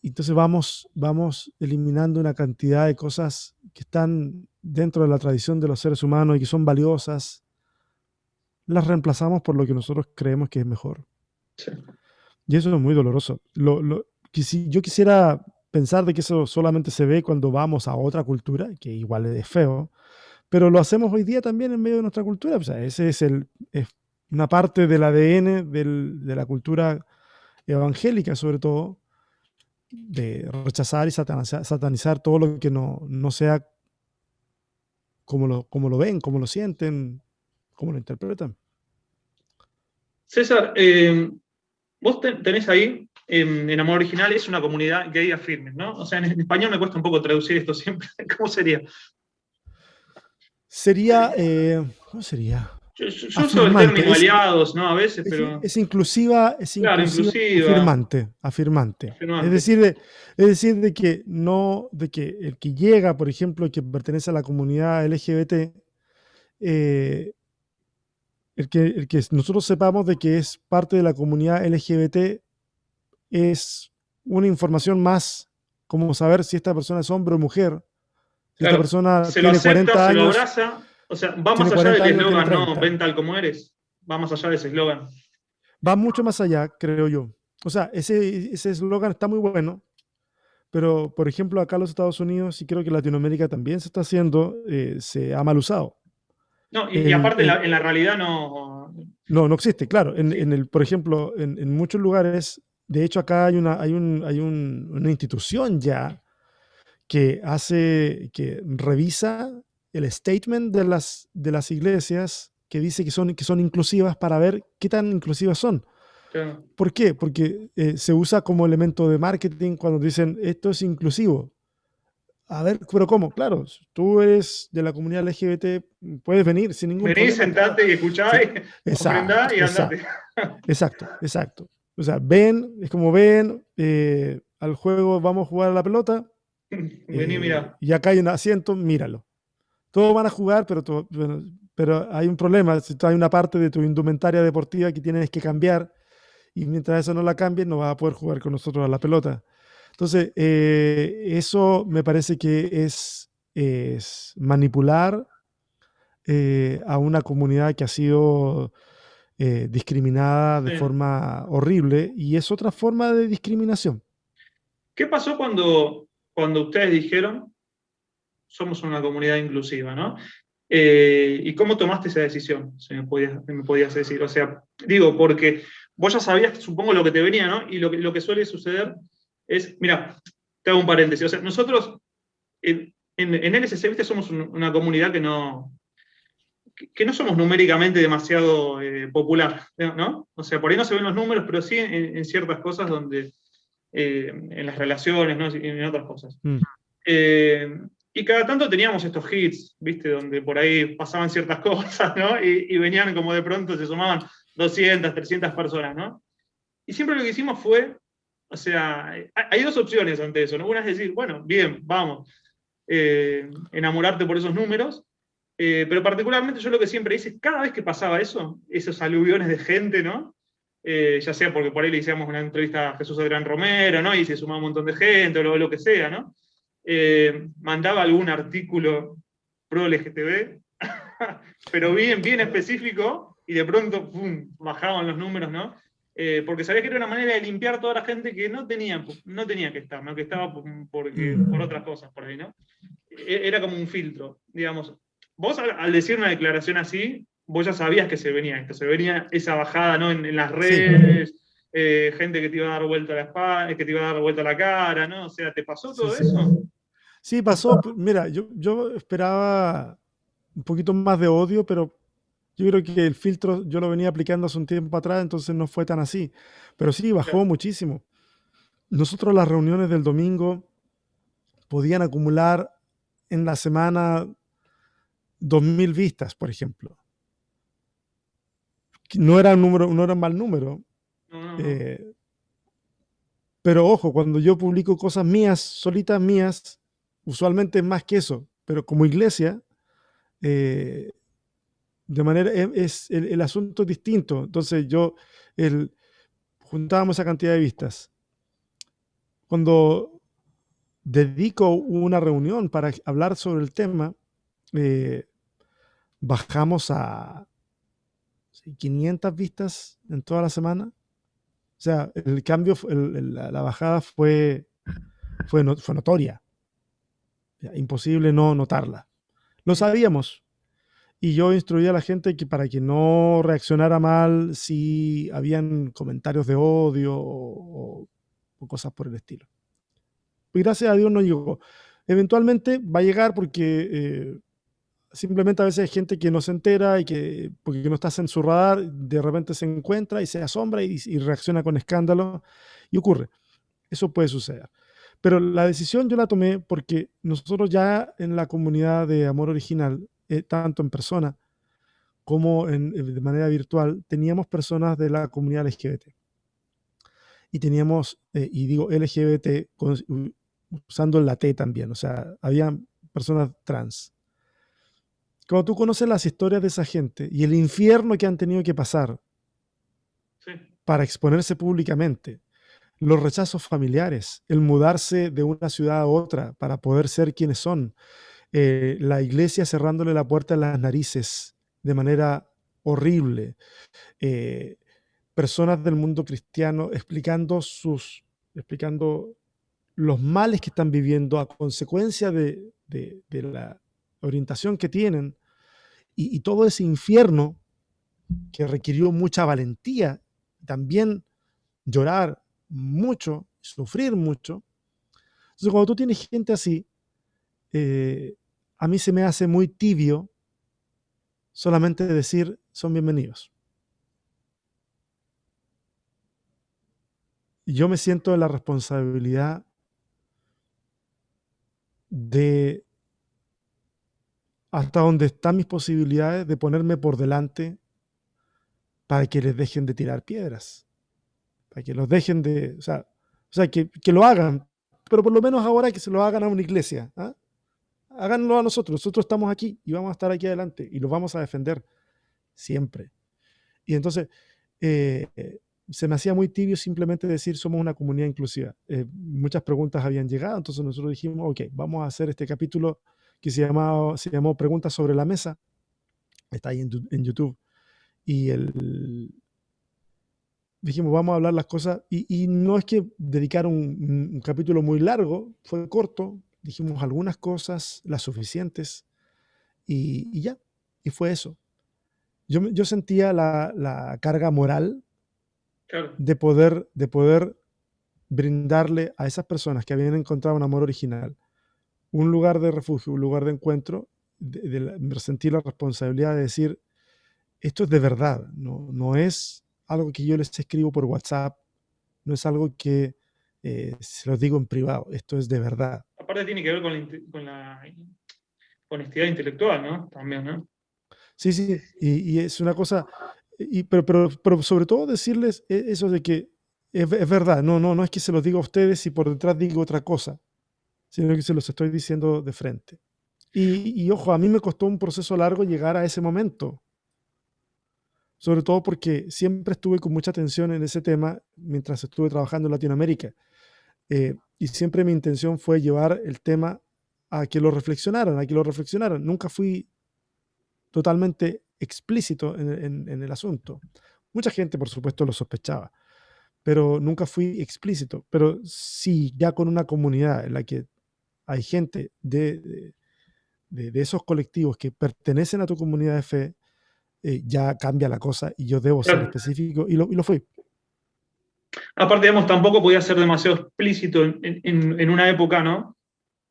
entonces vamos eliminando una cantidad de cosas que están dentro de la tradición de los seres humanos y que son valiosas, las reemplazamos por lo que nosotros creemos que es mejor. Sí. Y eso es muy doloroso. Yo quisiera pensar de que eso solamente se ve cuando vamos a otra cultura, que igual es feo, pero lo hacemos hoy día también en medio de nuestra cultura. O sea, es una parte del ADN de la cultura evangélica, sobre todo, de rechazar y satanizar todo lo que no sea como lo ven, como lo sienten, como lo interpretan. César, vos tenés ahí, en Amor Original, es una comunidad gay afirme, ¿no? O sea, en español me cuesta un poco traducir esto siempre. ¿Cómo sería? Sería, ¿cómo sería? Yo uso el Afirmante, término aliados, ¿no? A veces, pero. es Claro, inclusiva, inclusiva, afirmante. afirmante. Es decir, de que no, de que el que llega, por ejemplo, que pertenece a la comunidad LGBT, eh, el que nosotros sepamos de que es parte de la comunidad LGBT es una información más, como saber si esta persona es hombre o mujer. Si esta Claro, persona se lo tiene acepta, 40 se lo años, abraza. O sea, va más tiene allá 40 del años, tiene eslogan, ¿no? 30. Ven tal como eres. Va más allá de ese eslogan. Va mucho más allá, creo yo. O sea, ese eslogan está muy bueno, pero por ejemplo acá en los Estados Unidos, y creo que en Latinoamérica también se está haciendo, se ha mal usado. No, y El, aparte el- en la realidad no. no, no existe, claro. Sí, Por ejemplo, en muchos lugares, de hecho acá una institución ya que revisa el statement de las iglesias que dice que son inclusivas para ver qué tan inclusivas son. claro. ¿Por qué? Porque se usa como elemento de marketing cuando dicen esto es inclusivo. A ver, pero ¿cómo? Claro, si tú eres de la comunidad LGBT, puedes venir sin ningún Vení, problema, claro. sentate y escuchá, Sí, ofrendá exacto, y andate. exacto. O sea, ven, es como ven al juego, vamos a jugar a la pelota, Vení, mirá. y acá hay un asiento, míralo. Todos van a jugar, pero hay un problema. Si hay una parte de tu indumentaria deportiva que tienes que cambiar, y mientras eso no la cambies, no vas a poder jugar con nosotros a la pelota. Entonces, eso me parece que es manipular a una comunidad que ha sido discriminada de Sí. forma horrible y es otra forma de discriminación. ¿Qué pasó cuando ustedes dijeron somos una comunidad inclusiva, ¿no? ¿Y cómo tomaste esa decisión? Si me podías decir. O sea, digo, porque vos ya sabías, supongo, lo que te venía, ¿no? Y lo que suele suceder es, mira, te hago un paréntesis. O sea, nosotros en LSC, ¿viste? Somos una comunidad que no somos numéricamente demasiado popular, ¿no? O sea, por ahí no se ven los números, pero sí en ciertas cosas donde, en las relaciones, ¿no? Y en otras cosas. Mm. Eh, y cada tanto teníamos estos hits, ¿viste? Donde por ahí pasaban ciertas cosas, ¿no? Y venían como de pronto, se sumaban 200, 300 personas, ¿no? Y siempre lo que hicimos fue, o sea, hay dos opciones ante eso, ¿no? Una es decir, bueno, bien, vamos, enamorarte por esos números, pero particularmente yo lo que siempre hice, cada vez que pasaba eso, esos aluviones de gente, ¿no? Ya sea porque por ahí le hicimos una entrevista a Jesús Adrián Romero, ¿no? Y se sumaba un montón de gente, o lo que sea, ¿no? Mandaba algún artículo pro LGTB, pero bien, bien específico, y de pronto, ¡pum!, bajaban los números, ¿no? Porque sabía que era una manera de limpiar toda la gente que no tenía que estar, ¿no? Que estaba por otras cosas por ahí, ¿no? Era como un filtro, digamos. Vos al decir una declaración así, vos ya sabías que se venía esto, se venía esa bajada, ¿no? En las Sí, redes, gente que te iba a dar vuelta a la espalda, que te iba a dar vuelta a la cara, ¿no? O sea, ¿te pasó sí, todo sí. eso? Sí, pasó. Mira, yo esperaba un poquito más de odio, pero yo creo que el filtro yo lo venía aplicando hace un tiempo atrás, entonces no fue tan así. Pero sí, bajó Claro. muchísimo. Nosotros las reuniones del domingo podían acumular en la semana 2.000 vistas, por ejemplo. No era no era un mal número. No, no, no. eh, pero ojo, cuando yo publico cosas mías, solitas mías, usualmente es más que eso. Pero como iglesia, eh, de manera, el asunto es distinto. Entonces el, juntábamos esa cantidad de vistas. Cuando dedico una reunión para hablar sobre el tema, eh, bajamos a 500 vistas en toda la semana. O sea, el cambio, la bajada fue notoria. Ya, imposible no notarla. Lo sabíamos. Y yo instruí a la gente que para que no reaccionara mal si habían comentarios de odio o cosas por el estilo. gracias a Dios no llegó. Eventualmente va a llegar porque simplemente a veces hay gente que no se entera y que, porque no estás en su radar, de repente se encuentra y se asombra y reacciona con escándalo y ocurre. Eso puede suceder. Pero la decisión yo la tomé porque nosotros ya en la comunidad de Amor Original, tanto en persona como de manera virtual, teníamos personas de la comunidad LGBT. Y teníamos, y digo LGBT usando la T también, o sea, había personas trans. Cuando tú conoces las historias de esa gente y el infierno que han tenido que pasar Sí, para exponerse públicamente, los rechazos familiares, el mudarse de una ciudad a otra para poder ser quienes son, la iglesia cerrándole la puerta en las narices de manera horrible, eh, personas del mundo cristiano explicando los males que están viviendo a consecuencia de la orientación que tienen y todo ese infierno que requirió mucha valentía, también llorar mucho, sufrir mucho. Entonces, cuando tú tienes gente así, eh, a mí se me hace muy tibio solamente decir son bienvenidos. Y yo me siento en la responsabilidad de hasta donde están mis posibilidades de ponerme por delante para que les dejen de tirar piedras, para que los dejen de, o sea que lo hagan, pero por lo menos ahora que se lo hagan a una iglesia. ¿Ah? Háganlo a nosotros. Nosotros estamos aquí y vamos a estar aquí adelante y los vamos a defender siempre. Y entonces se me hacía muy tibio simplemente decir somos una comunidad inclusiva. Muchas preguntas habían llegado, entonces nosotros dijimos, ok, vamos a hacer este capítulo que se llamó Preguntas sobre la Mesa. Está ahí en YouTube. Y dijimos, vamos a hablar las cosas. Y no es que dedicar un capítulo muy largo, fue corto. Dijimos algunas cosas, las suficientes, y ya. Y fue eso. Yo sentía la carga moral claro. de poder brindarle a esas personas que habían encontrado un amor original un lugar de refugio, un lugar de encuentro, sentir la responsabilidad de decir, esto es de verdad, no es algo que yo les escribo por WhatsApp, no es algo que se los digo en privado, esto es de verdad. Aparte tiene que ver con la honestidad intelectual, ¿no? También, ¿no? Sí, sí, y es una cosa, pero sobre todo decirles eso de que es verdad, no es que se los diga a ustedes y por detrás digo otra cosa, sino que se los estoy diciendo de frente. Y ojo, a mí me costó un proceso largo llegar a ese momento, sobre todo porque siempre estuve con mucha atención en ese tema mientras estuve trabajando en Latinoamérica. Y siempre mi intención fue llevar el tema a que lo reflexionaran, a que lo reflexionaran. Nunca fui totalmente explícito en el asunto. Mucha gente, por supuesto, lo sospechaba, pero nunca fui explícito. Pero sí, ya con una comunidad en la que hay gente de esos colectivos que pertenecen a tu comunidad de fe, ya cambia la cosa y yo debo ser Claro. específico y lo fui. Aparte, digamos, tampoco podía ser demasiado explícito en una época, ¿no?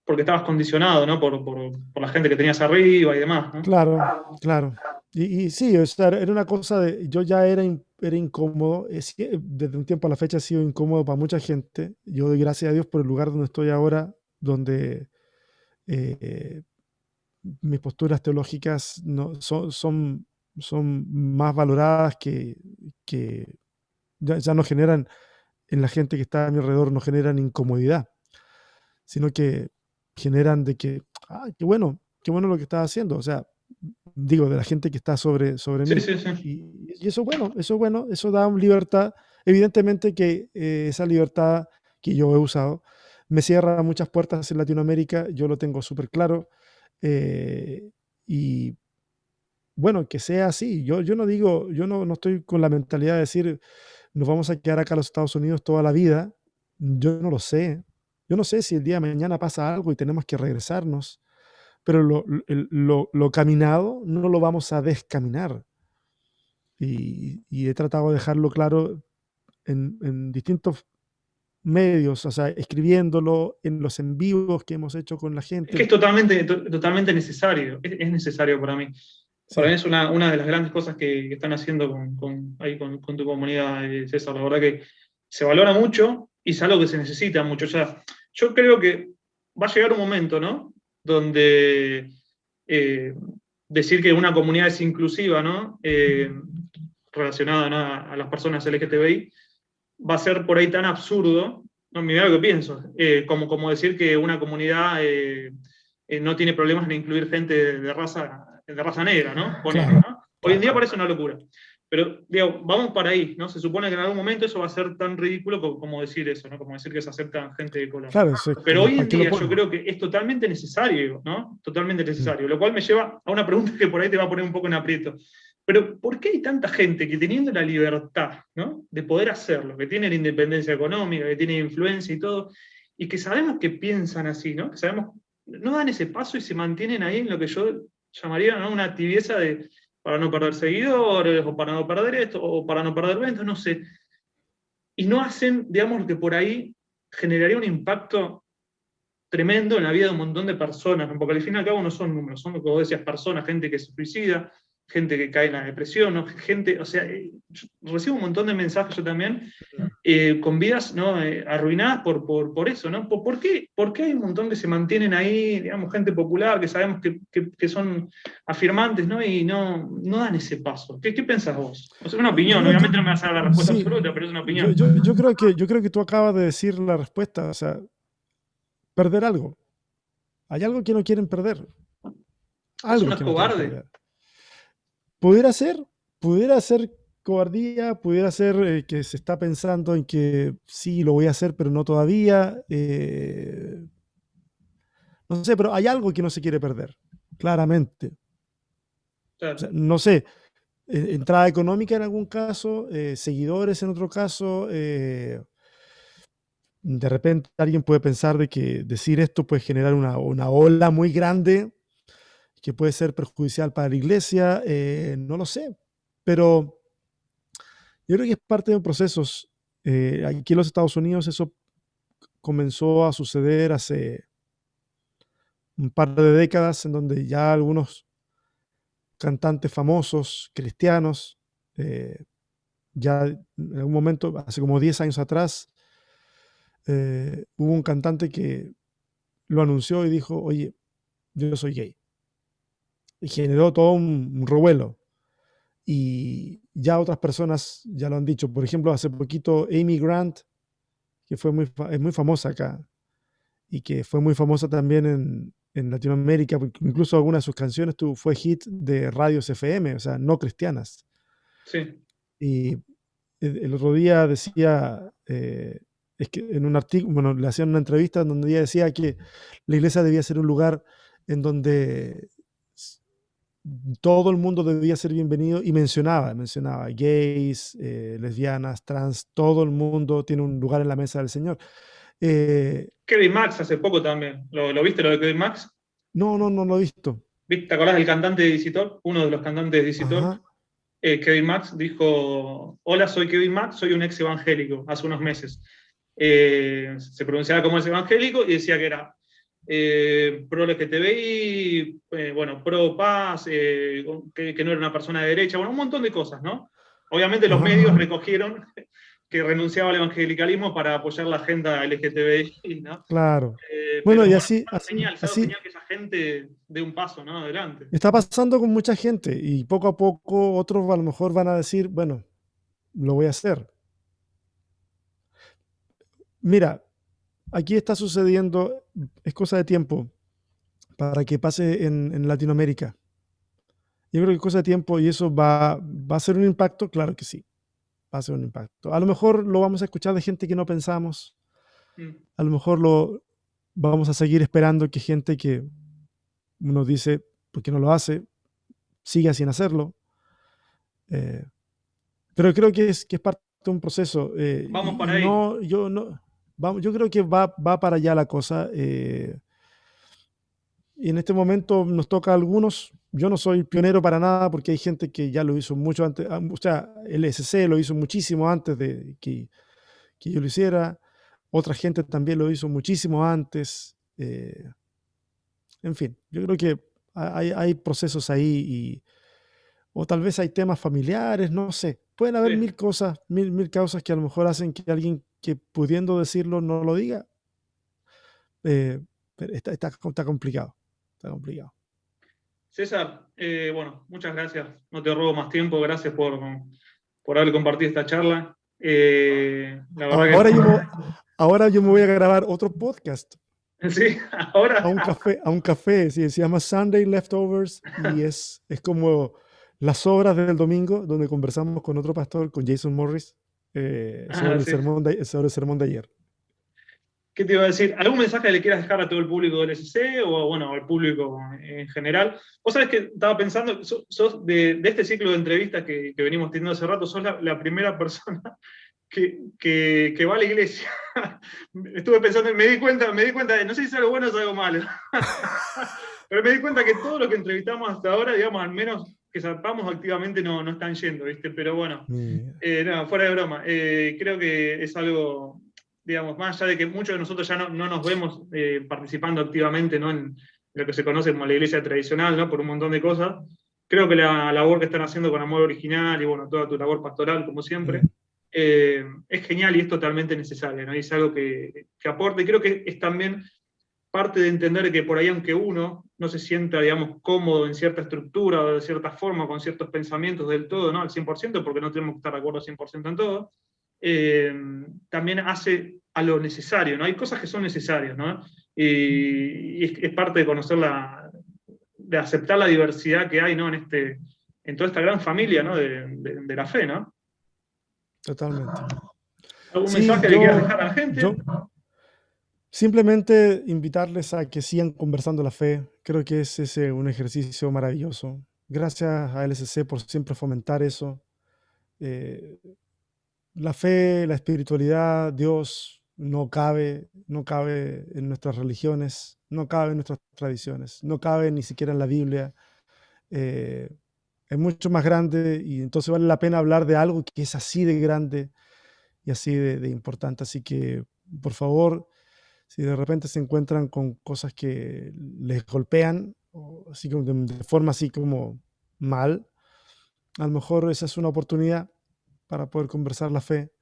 Porque estabas condicionado, ¿no? Por la gente que tenías arriba y demás, ¿no? Claro, claro. Y sí, o sea, era una cosa de, yo ya era incómodo, es que desde un tiempo a la fecha ha sido incómodo para mucha gente. Yo doy gracias a Dios por el lugar donde estoy ahora, donde eh, mis posturas teológicas no, son más valoradas que ya no generan, en la gente que está a mi alrededor, no generan incomodidad, sino que generan de que, qué bueno lo que estás haciendo. O sea, digo, de la gente que está sobre Sí, mí. sí, sí. Y eso es bueno, eso es bueno, eso da una libertad. Evidentemente que esa libertad que yo he usado me cierra muchas puertas en Latinoamérica, yo lo tengo súper claro. Y bueno, que sea así. Yo no digo, yo no estoy con la mentalidad de decir, nos vamos a quedar acá a los Estados Unidos toda la vida. Yo no lo sé. Yo no sé si el día de mañana pasa algo y tenemos que regresarnos, pero lo caminado no lo vamos a descaminar. Y he tratado de dejarlo claro en distintos medios, o sea, escribiéndolo en los en vivos que hemos hecho con la Es que gente. es totalmente necesario, es necesario para mí. Para mí Sí, es una de las grandes cosas que están haciendo ahí con tu comunidad, César. La verdad que se valora mucho y es algo que se necesita mucho. O sea, yo creo que va a llegar un momento, ¿no? Donde eh, decir que una comunidad es inclusiva, ¿no? Relacionada, ¿no? A las personas LGTBI, va a ser por ahí tan absurdo, no, mira lo que pienso, como decir que una comunidad no tiene problemas en incluir gente de raza negra, ¿no? Ponele, claro, ¿no? Hoy en día parece una locura. Pero, digo, vamos para ahí, ¿no? Se supone que en algún momento eso va a ser tan ridículo como decir eso, ¿no? Como decir que se aceptan gente de color. claro, eso es Pero como, hoy ¿para en qué lo día yo ponen? creo que es totalmente necesario, ¿no? Totalmente Mm. necesario. Lo cual me lleva a una pregunta que por ahí te va a poner un poco en aprieto. Pero ¿por qué hay tanta gente que teniendo la libertad, ¿no? De poder hacerlo, que tiene la independencia económica, que tiene influencia y todo, y que sabemos que piensan así, ¿no? Que sabemos, no dan ese paso y se mantienen ahí en lo que yo llamaría, ¿no? Una tibieza para no perder seguidores, o para no perder esto, o para no perder ventas, no sé. Y no hacen, digamos, lo que por ahí generaría un impacto tremendo en la vida de un montón de personas, ¿no? Porque al fin y al cabo no son números, son lo que vos decías, personas, gente que se suicida, gente que cae en la depresión, ¿no? Gente, o sea, recibo un montón de mensajes yo también, con vidas, ¿no? Arruinadas por eso, ¿no? ¿Por qué hay un montón que se mantienen ahí, digamos, gente popular, que sabemos que son afirmantes, ¿no? Y no dan ese paso? ¿Qué pensás vos? O sea, una opinión, Yo, obviamente no me vas a dar la respuesta sí, absoluta, pero es una yo, opinión. yo, yo creo que tú acabas de decir la respuesta, o sea, perder algo. Hay algo que no quieren perder, ¿Eso algo no es que no quieren cobarde? perder. Pudiera ser, pudiera ser cobardía, pudiera ser que se está pensando en que sí, lo voy a hacer, pero no todavía. No sé, pero hay algo que no se quiere perder, claramente. O sea, Claro. no sé, entrada económica en algún caso, seguidores en otro caso. De repente alguien puede pensar de que decir esto puede generar una ola muy grande que puede ser perjudicial para la iglesia, no lo sé, pero yo creo que es parte de un proceso. Aquí en los Estados Unidos eso comenzó a suceder hace un par de décadas en donde ya algunos cantantes famosos cristianos, ya en algún momento, hace como 10 años atrás, hubo un cantante que lo anunció y dijo, oye, yo soy gay. Y generó todo un revuelo. Y ya otras personas ya lo han dicho. Por ejemplo, hace poquito Amy Grant, que es muy famosa acá y que fue muy famosa también en Latinoamérica, porque incluso algunas de sus canciones fue hit de radios FM, o sea, no cristianas. Sí. Y el otro día decía, es que en un artículo, bueno, le hacían una entrevista donde ella decía que la iglesia debía ser un lugar en donde todo el mundo debía ser bienvenido y mencionaba gays, lesbianas, trans, todo el mundo tiene un lugar en la mesa del Señor. Eh, Kevin Max hace poco también. ¿Lo viste lo de Kevin Max? no, no, no lo he visto. ¿Te acordás del cantante de DC Talk? Uno de los cantantes de DC Talk. Ajá, Kevin Max dijo: Hola, soy Kevin Max, soy un ex evangélico, hace unos meses. Se pronunciaba como ex evangélico y decía que era pro LGTBI, bueno, pro paz, que no era una persona de derecha, bueno, un montón de cosas, ¿no? Obviamente los ajá, medios recogieron que renunciaba al evangelicalismo para apoyar la agenda LGTBI, ¿no? claro. Bueno, Pero y bueno, así, algo así genial que esa gente dé un paso, ¿no? Adelante. está pasando con mucha gente y poco a poco otros a lo mejor van a decir, bueno, lo voy a hacer. Mira, aquí está sucediendo, es cosa de tiempo para que pase en Latinoamérica. Yo creo que es cosa de tiempo y eso va a ser un impacto, claro que sí, va a ser un impacto. A lo mejor lo vamos a escuchar de gente que no pensamos, Mm. a lo mejor lo vamos a seguir esperando que gente que uno dice, ¿por qué no lo hace? Siga sin hacerlo. Eh, pero creo que es parte de un proceso Vamos y para ahí. no, yo creo que va para allá la cosa. Y en este momento nos toca a algunos. Yo no soy pionero para nada porque hay gente que ya lo hizo mucho antes. O sea, el SC lo hizo muchísimo antes de que yo lo hiciera. Otra gente también lo hizo muchísimo antes. En fin, yo creo que hay procesos ahí o tal vez hay temas familiares, no sé. Pueden haber Sí. mil cosas, mil causas que a lo mejor hacen que alguien que pudiendo decirlo no lo diga. eh, pero está complicado. Está complicado. César, bueno, muchas gracias. No te robo más tiempo. Gracias por haber compartido esta charla. La verdad Ahora yo, me, que ahora yo me voy a grabar otro podcast sí, ahora. a un café, sí, se llama Sunday Leftovers y es como las sobras del domingo donde conversamos con otro pastor, con Jason Morris, Ah, sí. sobre el sermón de ayer. ¿Qué te iba a decir? ¿Algún mensaje que le quieras dejar a todo el público del SC o bueno, al público en general? Vos sabés que estaba pensando, sos de este ciclo de entrevistas que venimos teniendo hace rato, sos la primera persona que va a la iglesia. Estuve pensando y me di cuenta de, no sé si es algo bueno o es algo malo, pero me di cuenta que todos los que entrevistamos hasta ahora, digamos, al menos que sepamos activamente no están yendo, ¿viste? Pero bueno, Mi- no, fuera de broma, creo que es algo, digamos, más allá de que muchos de nosotros ya no nos vemos participando activamente, ¿no? En lo que se conoce como la iglesia tradicional, ¿no? Por un montón de cosas. Creo que la labor que están haciendo con Amor Original y bueno, toda tu labor pastoral, como siempre, mm, es genial y es totalmente necesario, ¿no? Y es algo que aporta y creo que es también parte de entender que por ahí, aunque uno no se sienta, digamos, cómodo en cierta estructura o de cierta forma, con ciertos pensamientos del todo, ¿no? Al 100%, porque no tenemos que estar de acuerdo al 100% en todo, eh, también hace a lo necesario, ¿no? Hay cosas que son necesarias, ¿no? Y es parte de conocer de aceptar la diversidad que hay, ¿no? En toda esta gran familia, ¿no? De la fe, ¿no? Totalmente. ¿Algún Sí, mensaje que le quieras dejar a la gente? yo simplemente invitarles a que sigan conversando la fe. Creo que es un ejercicio maravilloso. Gracias a LSC por siempre fomentar eso. Eh, la fe, la espiritualidad, Dios no cabe en nuestras religiones, no cabe en nuestras tradiciones, no cabe ni siquiera en la Biblia. Eh, es mucho más grande y entonces vale la pena hablar de algo que es así de grande y así de importante. Así que, por favor, si de repente se encuentran con cosas que les golpean, o así como de forma así como mal, a lo mejor esa es una oportunidad para poder conversar la fe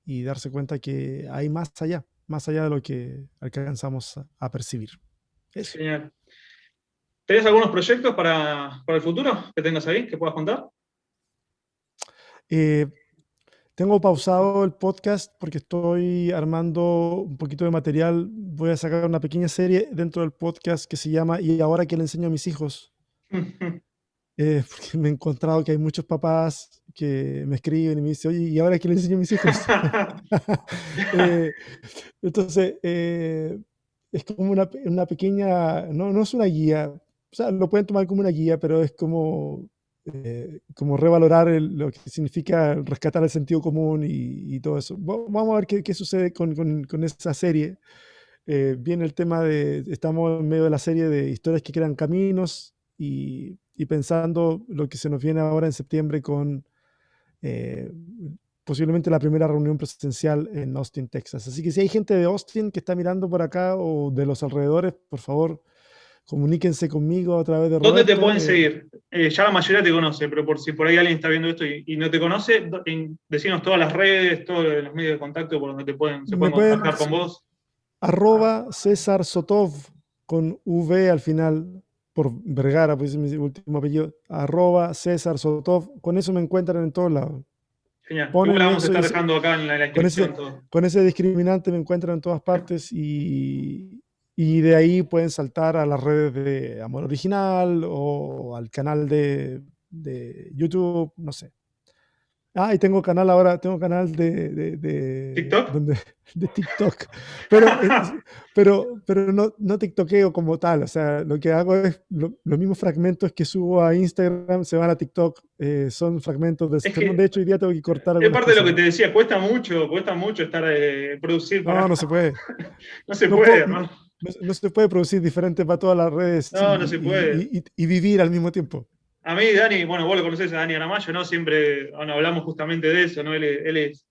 y darse cuenta que hay más allá de lo que alcanzamos a percibir. Eso. Genial. ¿Tenés algunos proyectos para el futuro que tengas ahí, que puedas contar? Eh, Tengo pausado el podcast porque estoy armando un poquito de material. Voy a sacar una pequeña serie dentro del podcast que se llama ¿Y ahora qué le enseño a mis hijos? Porque me he encontrado que hay muchos papás que me escriben y me dicen, oye, ¿y ahora qué le enseño a mis hijos? Eh, entonces, es como una pequeña, no es una guía, o sea, lo pueden tomar como una guía, pero es como revalorar lo que significa rescatar el sentido común y todo eso. Vamos a ver qué sucede con esa serie. Viene el tema estamos en medio de la serie de historias que crean caminos y pensando lo que se nos viene ahora en septiembre con eh, posiblemente la primera reunión presencial en Austin, Texas. Así que si hay gente de Austin que está mirando por acá o de los alrededores, por favor, comuníquense conmigo a través de ¿Dónde te Roberto. pueden seguir? Ya la mayoría te conoce, pero por si por ahí alguien está viendo esto y no te conoce, decinos todas las redes, todos los medios de contacto por donde se Me pueden pueden, contactar con vos. arroba César Sotov con V al final, por Vergara, pues es mi último apellido, arroba César Sotov, con eso me encuentran en todos lados. Genial. Igual la Ponen vamos a eso estar dejando acá en la con descripción todo. con ese discriminante me encuentran en todas partes y de ahí pueden saltar a las redes de Amor Original o al canal de YouTube, no sé. Ah, y tengo canal ahora, tengo canal ¿TikTok? de TikTok, pero, pero no tiktokeo como tal, o sea, lo que hago es los mismos fragmentos que subo a Instagram se van a TikTok, son fragmentos del Es sermón, de que hecho hoy día tengo que cortar es algunas parte de lo cosas. que te decía, cuesta mucho estar producir No, para. no se puede, No se no, puedo, puede, ¿no? no se puede producir diferente para todas las redes No se puede. y vivir al mismo tiempo. A mí, Dani, bueno, vos lo conocés a Dani Aramayo, ¿no? Siempre bueno, hablamos justamente de eso, ¿no? Él es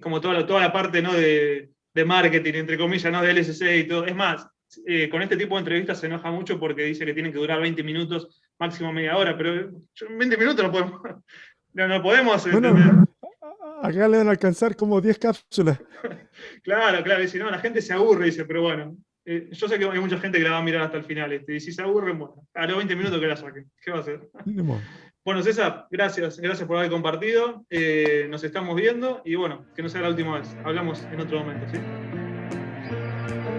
como toda la parte, ¿no? de marketing, entre comillas, ¿no? De LSC y todo. Es más, con este tipo de entrevistas se enoja mucho porque dice que tienen que durar 20 minutos, máximo media hora, pero en 20 minutos no podemos, no podemos Bueno, entender. acá le van a alcanzar como 10 cápsulas. Claro, claro, dice, no, la gente se aburre, dice, pero bueno, yo sé que hay mucha gente que la va a mirar hasta el final, y si se aburren, bueno, a los 20 minutos que la saquen, ¿qué va a hacer? Ni modo. Bueno, César, gracias por haber compartido, nos estamos viendo, y bueno, que no sea la última vez, hablamos en otro momento, ¿sí?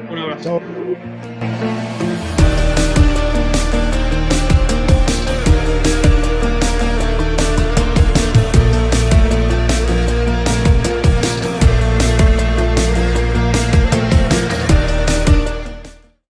Un abrazo. Chao.